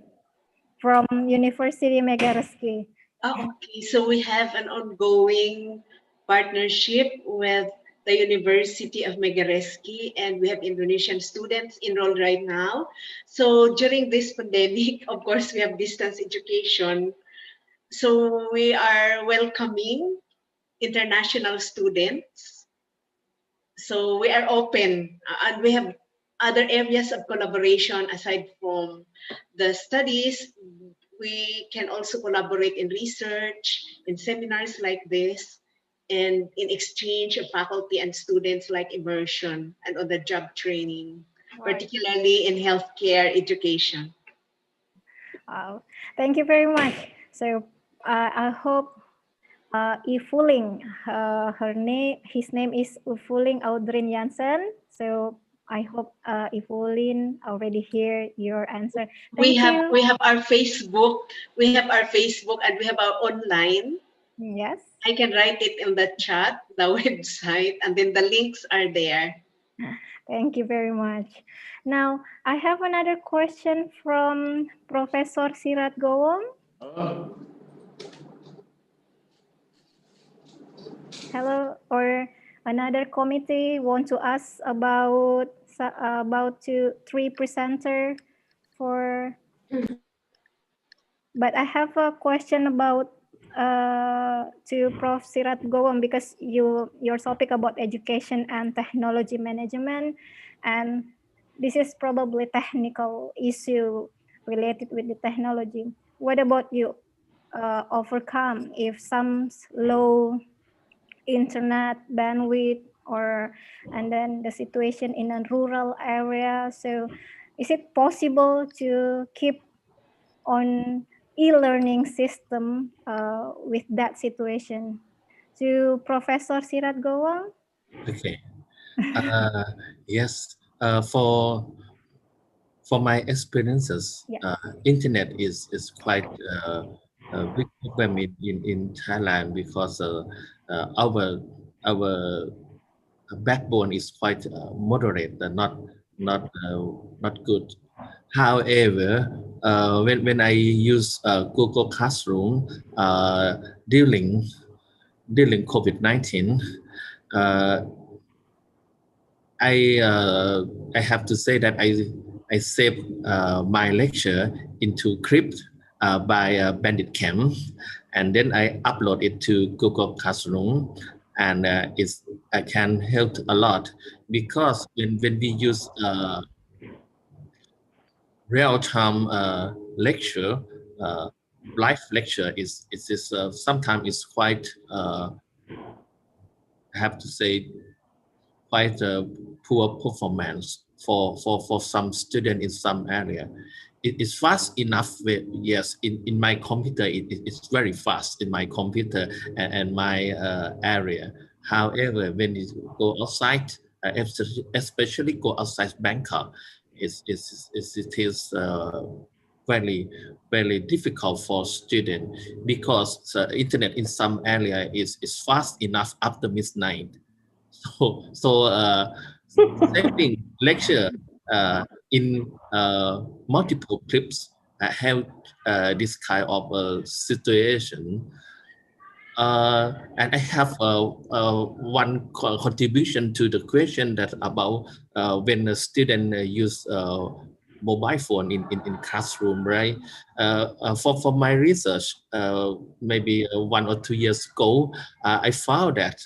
from University Megareski.
Okay. So we have an ongoing partnership with the University of Megareski, and we have Indonesian students enrolled right now. So during this pandemic, of course, we have distance education. So we are welcoming international students. So we are open, and we have other areas of collaboration aside from the studies. We can also collaborate in research, in seminars like this, and in exchange of faculty and students like immersion and on the job training, particularly in healthcare education.
Thank you very much. So I hope Ifuling, his name is Ifuling Audrin Jansen. So I hope Ifuling already hear your answer.
We have our Facebook, and we have our online.
Yes.
I can write it in the chat, the website, and then the links are there.
Thank you very much. Now, I have another question from Professor Sirat Gohwong. Hello, or another committee want to ask about three presenter for. But I have a question about to Prof. Sirat Gohwong because your topic about education and technology management, and this is probably technical issue related with the technology. What about you overcome if some low internet bandwidth and then the situation in a rural area? So is it possible to keep on e-learning system with that situation? To Professor Sirat Gohwong?
Okay. Yes. For my experiences, internet is quite a big problem in Thailand because our backbone is quite moderate, not good. However, when I use Google Classroom during COVID-19, I have to say that I saved my lecture into crypt by Banditcamp, and then I upload it to Google Classroom, and it can help a lot because when we use real-time lecture, live lecture is sometimes is quite I have to say quite a poor performance for some student in some area. It is fast enough. Yes, in my computer, it's very fast in my computer and my area. However, when you go outside, especially go outside Bangkok, it is very difficult for students because the internet in some area is fast enough after midnight. So saving lecture in multiple clips have this kind of situation. And I have one contribution to the question that about when a student use mobile phone in classroom, right? For my research, maybe 1 or 2 years ago, I found that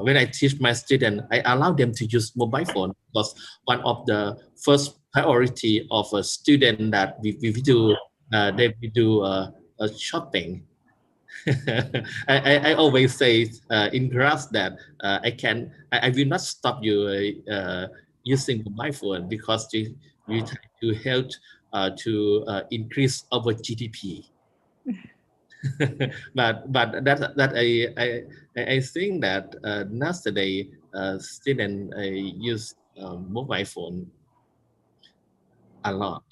when I teach my student, I allow them to use mobile phone because one of the first priority of a student that we do shopping. I always say in class that I will not stop you using the mobile phone because we try to help to increase our GDP. but that I think that nowadays students use mobile phone a lot.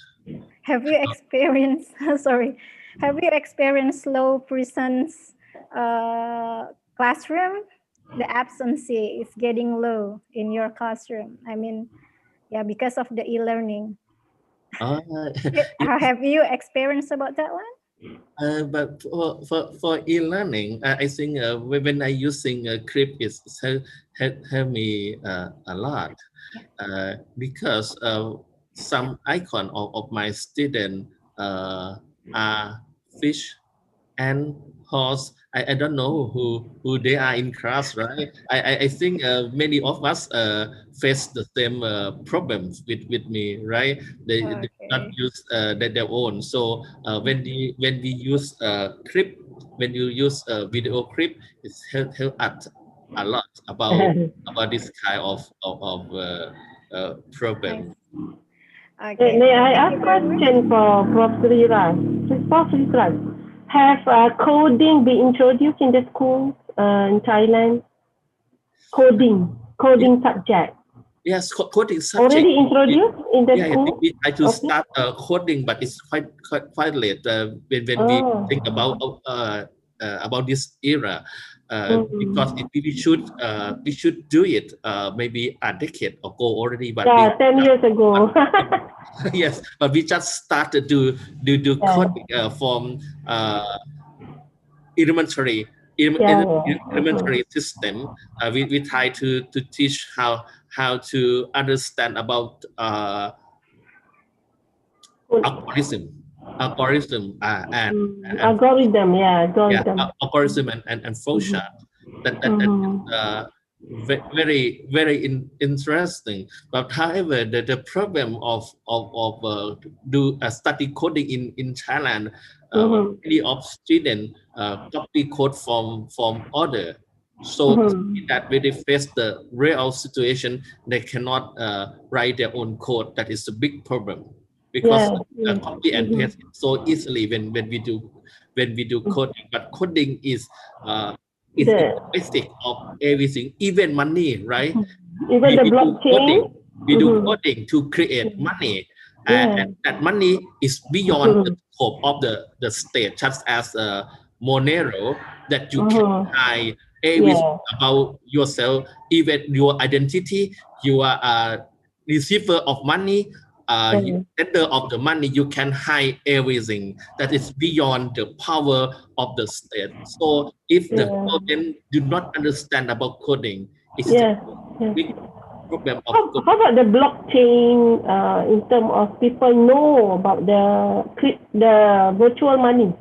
Have you experienced, sorry, have you experienced low presence classroom? The absency is getting low in your classroom. I mean, yeah, because of the e-learning. Have you experienced about that one?
But for e-learning, I think when I using Clip, it's help me a lot because some icon of my student are fish and horse. I don't know who they are in class, right? I think many of us face the same problems with me, right? They not use their own. So when we use clip, when you use a video clip, it's help us a lot about this kind of problem.
Okay.
May I ask question for Prof. Srirath? Prof. Srirath, have coding been introduced in the schools in Thailand? Coding subject.
Yes, coding subject.
Already introduced in the school?
We try to start coding, but it's quite late when we think about this era. Because we should do it maybe a decade ago already. But
10 years ago.
Yes, but we just started to do coding from elementary system. We try to teach how to understand about algorithm and
algorithm
and flow chart. That very interesting. But however, the problem of study coding in Thailand, many of students copy code from other. So that when they face the real situation, they cannot write their own code. That is a big problem because copy and paste so easily when we do coding. But coding is the basic of everything, even money, right?
Even the blockchain.
We do coding to create money, and that money is beyond the scope of the state, just as Monero, that you can hide everything about yourself, even your identity. You are a receiver of money, sender of the money. You can hide everything that is beyond the power of the state. So if the student do not understand about coding, it's a big problem of coding.
How about the blockchain in terms of people know about the virtual money?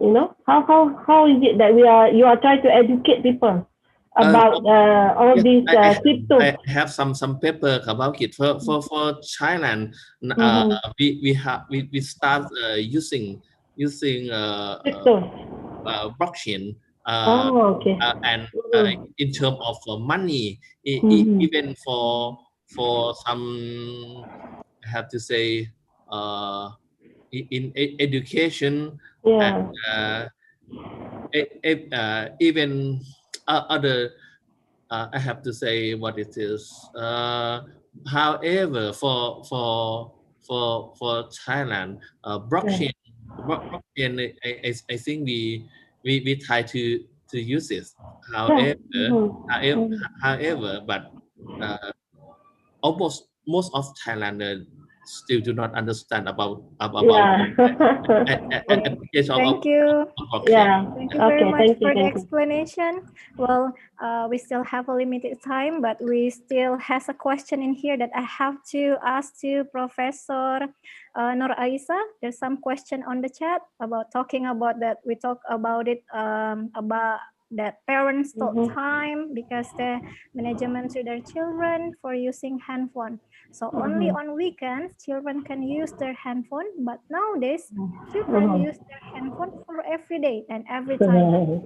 You know, how is it that you are trying to educate people about all these crypto?
I have some paper about it for Thailand. We start using blockchain and in terms of money, even for some, I have to say, in education and even other. I have to say what it is. However, for Thailand, blockchain, I think we try to use it. However, but almost most of Thailanders still do not understand about application
Thank you. Thank you very much for the explanation. Well, we still have a limited time, but we still has a question in here that I have to ask to Professor Nur Aisha. There's some question on the chat about talking about that. We talk about it about that parents stop time because the management to their children for using handphone. So only on weekends children can use their handphone, but nowadays children use their handphone for every day and every time.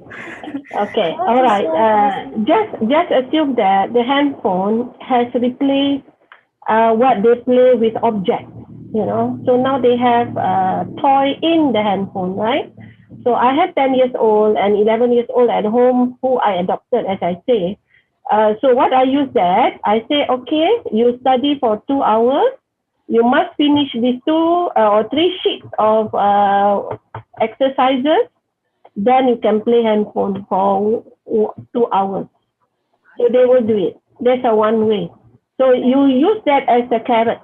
Okay,
How
all
to
right.
solve this?
Just assume that the handphone has replaced what they play with objects, you know. So now they have a toy in the handphone, right? So I have 10 years old and 11 years old at home who I adopted, as I say. So what I use that, I say, okay, you study for 2 hours. You must finish these 2 or 3 sheets of exercises. Then you can play handphone for 2 hours. So they will do it. That's a one way. So you use that as a carrot.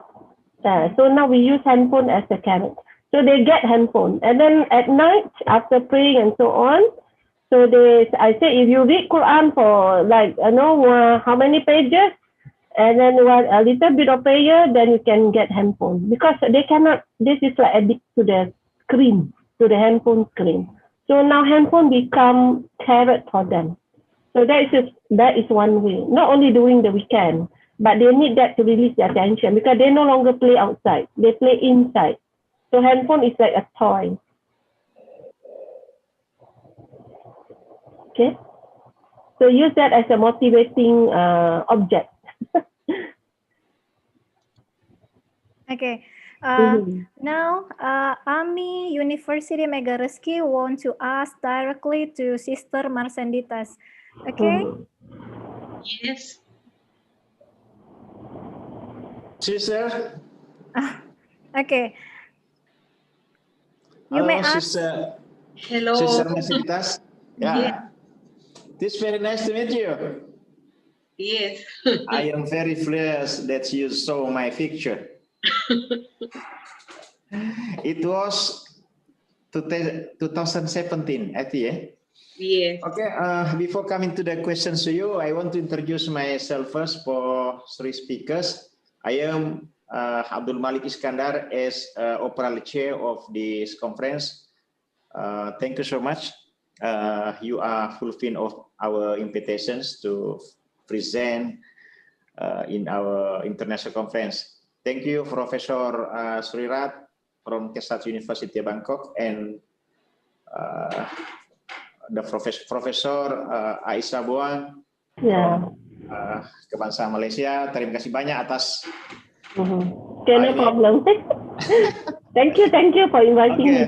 So now we use handphone as a carrot. So they get handphone. And then at night, after praying and so on, so I say, if you read Quran for like, how many pages, and then a little bit of prayer, then you can get handphone. Because they cannot, this is like addict to the screen, to the handphone screen. So now handphone become carrot for them. So that is one way. Not only during the weekend, but they need that to release their attention because they no longer play outside. They play inside. So handphone is like a toy. Okay. So use that as a motivating object.
Okay. Now, AMI University Megareski want to ask directly to Sister Merceditas. Okay.
Yes.
Sister.
Okay. You
Hello,
may ask.
Sister.
Hello.
Sister Merceditas. Yeah.
Yeah.
It's very nice to meet you.
Yes.
I am very pleased that you saw my picture. It was 2017, I think.
Yes.
Okay, before coming to the questions to you, I want to introduce myself first for 3 speakers. I am Abdul Malik Iskandar as overall chair of this conference. Thank you so much. You are fulfilling of our invitations to present in our international conference. Thank you, Professor Srirath from Kasetsart University Bangkok, and the Professor Aisha Buang from Kebangsaan Malaysia. Terima kasih banyak atas
Okay, no problem. Thank you for inviting me.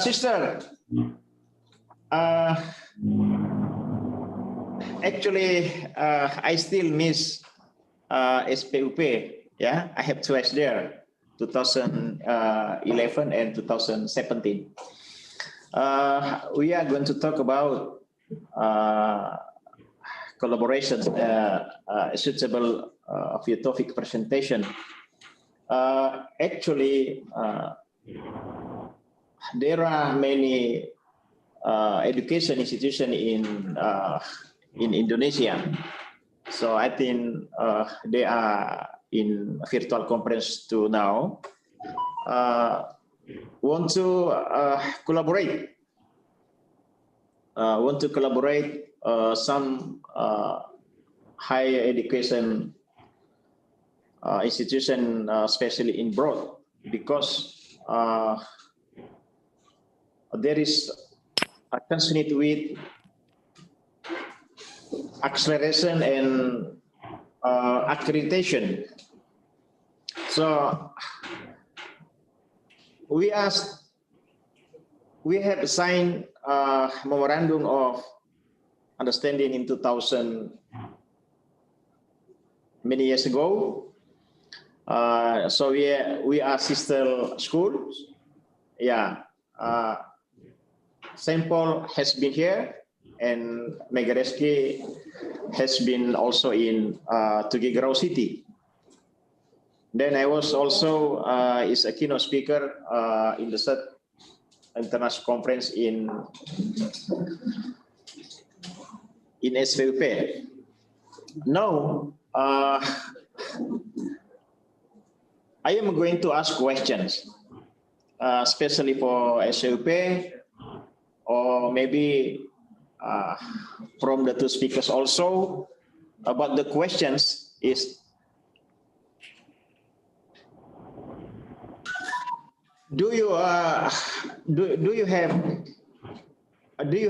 Sister, actually, I still miss SPUP. Yeah, I have twice there, 2011 and 2017. We are going to talk about collaboration, suitable of your topic presentation. Actually, there are many education institutions in Indonesia. So I think they are in virtual conference too now. Want to collaborate. Some higher education institution, especially in broad, because there is a concern with acceleration and accreditation. So we have signed a memorandum of understanding in 2000, many years ago. So we are sister schools. Yeah. St. Paul has been here, and Megareski has been also in Tugigarau City. Then I was also is a keynote speaker in the third international conference in SVP. Now, I am going to ask questions, especially for SVP or maybe from the two speakers also about the questions is, do you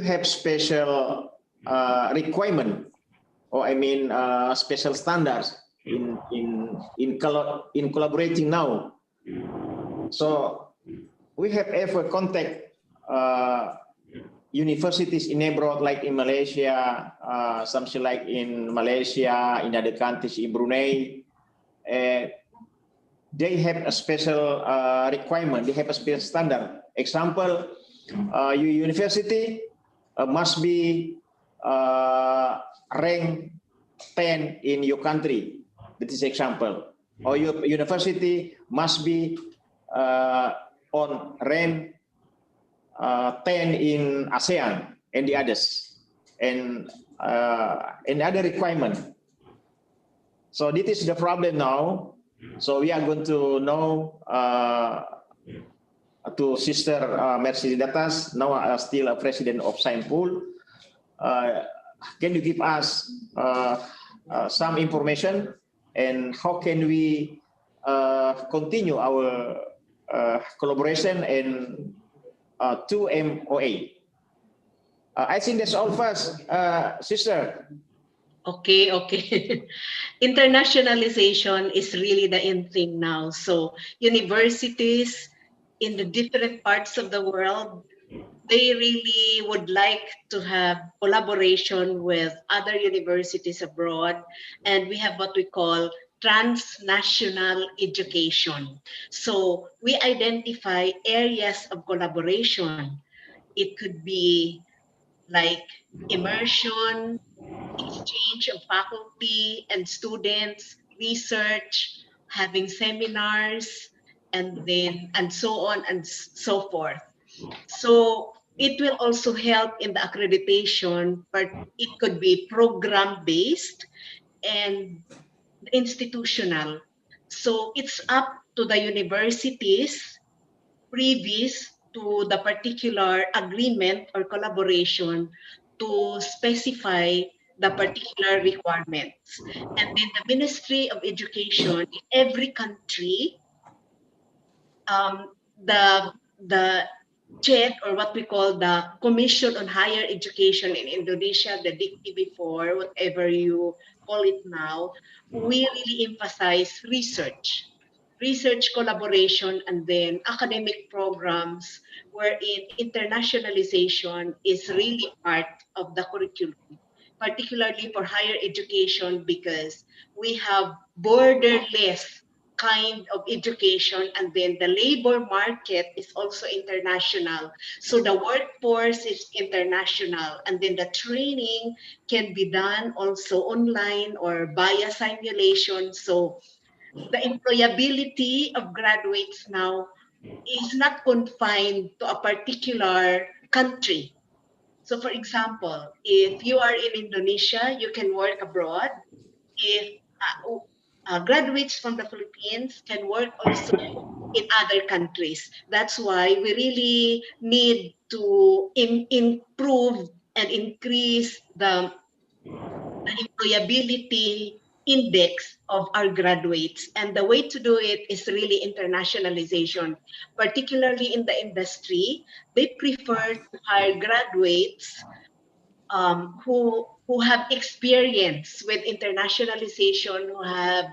have special requirement, or I mean special standards in collaborating now? So we have ever contact universities in abroad, like in Malaysia, something like in Malaysia, in other countries, in Brunei. They have a special requirement, they have a special standard. Example, your university must be ranked 10 in your country. That is example. Or your university must be on rank 10 in ASEAN and the others, and other requirement. So this is the problem now. So we are going to know to Sister Merceditas, now still a president of Science Pool. Can you give us some information, and how can we continue our collaboration and to MOA? I think that's all first, Sister.
Okay. Internationalization is really the in thing now. So universities in the different parts of the world, they really would like to have collaboration with other universities abroad. And we have what we call transnational education. So we identify areas of collaboration. It could be like immersion, exchange of faculty and students, research, having seminars, and so on and so forth. So it will also help in the accreditation, but it could be program-based and institutional. So it's up to the universities previous to the particular agreement or collaboration to specify the particular requirements. And then the Ministry of Education in every country, the CHED, or what we call the Commission on Higher Education in Indonesia, the DIKTI before, whatever you call it now, we really emphasize research collaboration, and then academic programs wherein internationalization is really part of the curriculum, particularly for higher education, because we have borderless kind of education, and then the labor market is also international. So the workforce is international, and then the training can be done also online or via simulation. So the employability of graduates now is not confined to a particular country. So for example, if you are in Indonesia, you can work abroad. If graduates from the Philippines can work also in other countries. That's why we really need to improve and increase the employability index of our graduates. And the way to do it is really internationalization, particularly in the industry. They prefer to hire graduates who have experience with internationalization, who have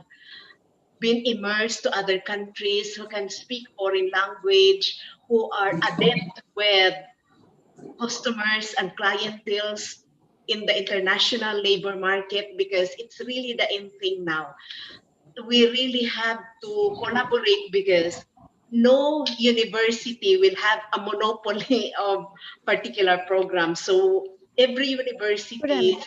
been immersed to other countries, who can speak foreign language, who are adept with customers and clienteles in the international labor market, because it's really the in thing now. We really have to collaborate, because no university will have a monopoly of particular programs. So every university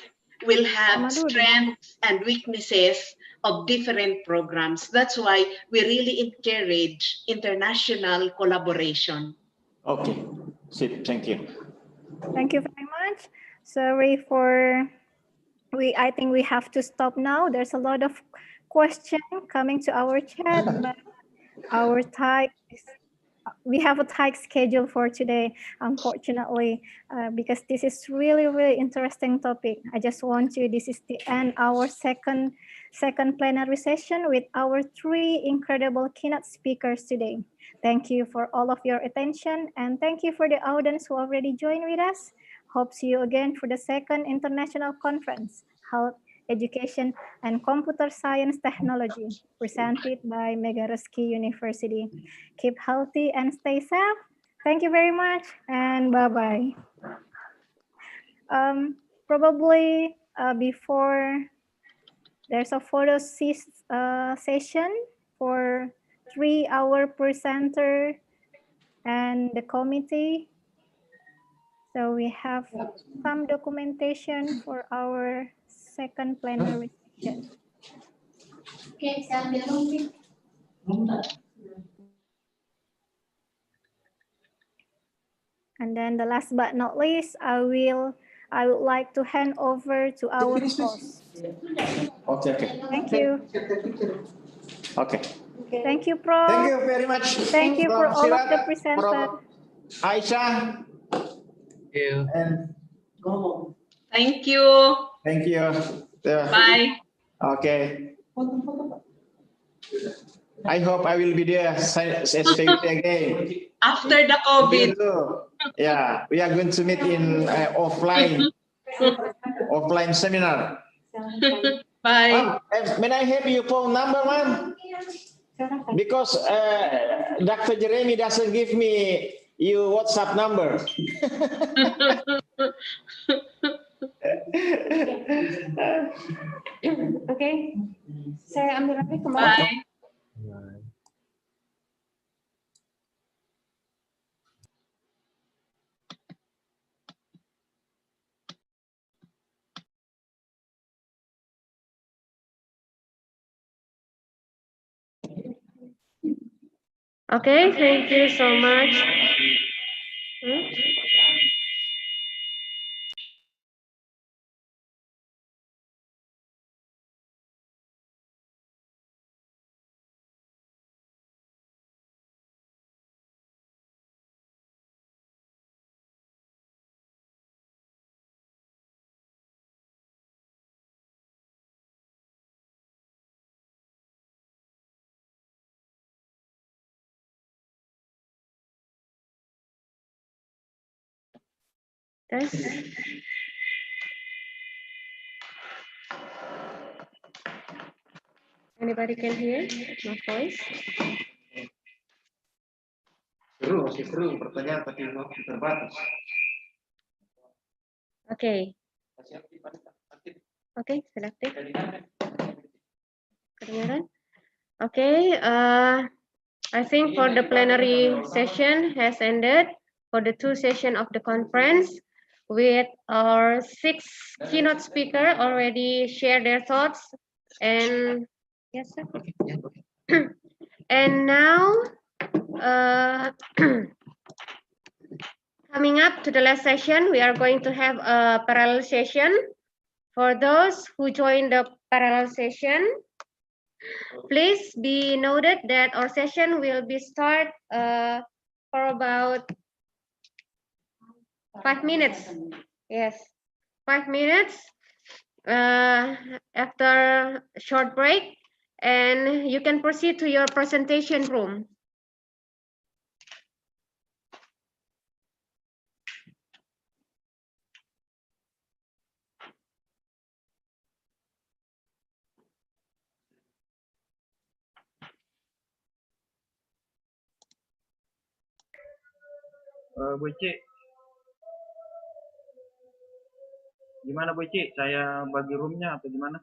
will have strengths and weaknesses of different programs. That's why we really encourage international collaboration.
Okay, thank you.
Thank you very much. Sorry for I think we have to stop now. There's a lot of questions coming to our chat, but our time is we have a tight schedule for today, unfortunately, because this is really, really interesting topic. I just want to, this is the end our second plenary session with our 3 incredible keynote speakers today. Thank you for all of your attention, and thank you for the audience who already joined with us. Hope see you again for the second international conference, Health, Education, and Computer Science Technology, presented by Megariski University. Keep healthy and stay safe. Thank you very much, and bye-bye. Probably before there's a photo session for 3-hour presenter and the committee. So we have some documentation for our second plenary session.
Okay, saya ambil dulu.
And then the last but not least, I would like to hand over to our host.
Okay.
Thank you.
Okay.
Thank you, Prof.
Thank you very much.
Thank you for
Prof.
all of the
Sirat,
presenters.
Prof. Aisha.
Thank you.
And
Gohwong.
Thank you.
thank you.
Bye.
Okay. I hope I will be there again.
After the
You
COVID.
too. Yeah, we are going to meet in offline seminar.
Bye.
May I have your phone number, ma'am? Because Dr. Jeremy doesn't give me your WhatsApp number.
Oke, saya ambil lagi kembali.
Bye.
Okay, thank you so much. Tes. Anybody can hear my voice?
Seru, pertanyaan tapi waktu terbatas.
Okay. Okay, selected. Kedengaran? Okay, I think for the plenary session has ended for the 2 session of the conference with our 6 keynote speaker already share their thoughts and yes sir. And now coming up to the last session, we are going to have a parallel session. For those who join the parallel session, please be noted that our session will be start for about 5 minutes. Yes, 5 minutes after a short break, and you can proceed to your presentation room.
Bu Cik, gimana Bu Cik? Saya bagi roomnya atau gimana?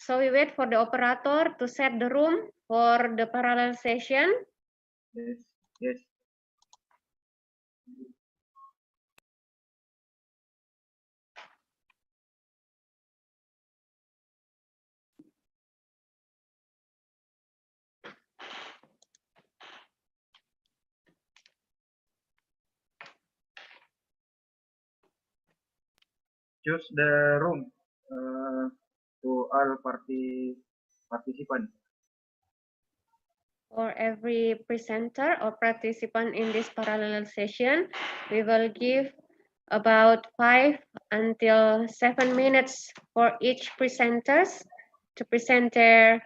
So we wait for the operator to set the room for the parallel session.
Yes. choose the room to all participants.
For every presenter or participant in this parallel session, we will give about 5 until 7 minutes for each presenters to present their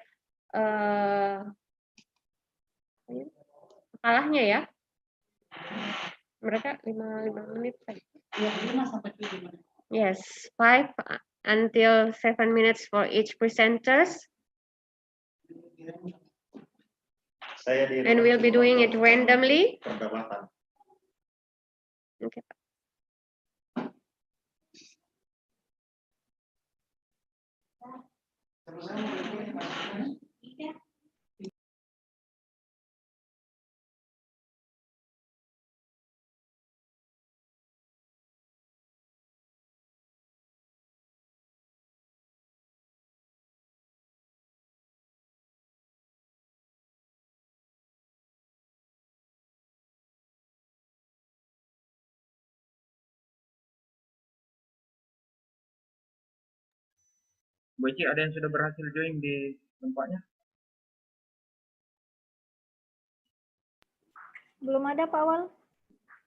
makalahnya ya. Mereka 5 menit.
Ya, 5 sampai 7 menit.
Yes, 5 until 7 minutes for each presenters. And we'll be doing it randomly. Okay.
Bu Ici, ada yang sudah berhasil join di tempatnya?
Belum ada Pak Awal.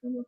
Ya.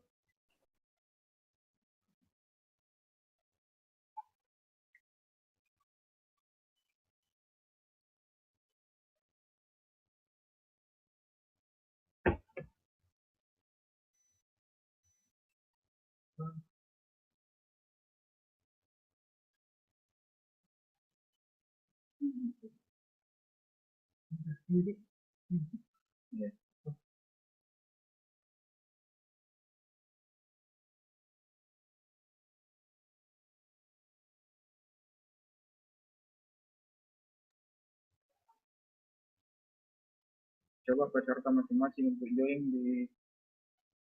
Coba peserta masing-masing untuk join di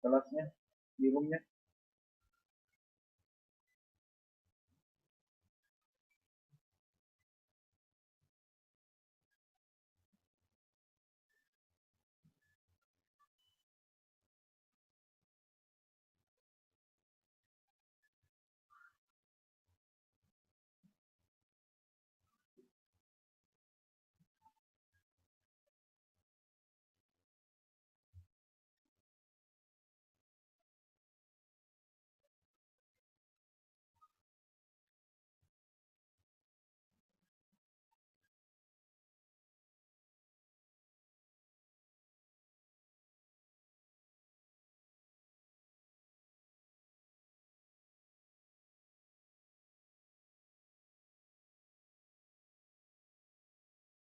kelasnya, di roomnya.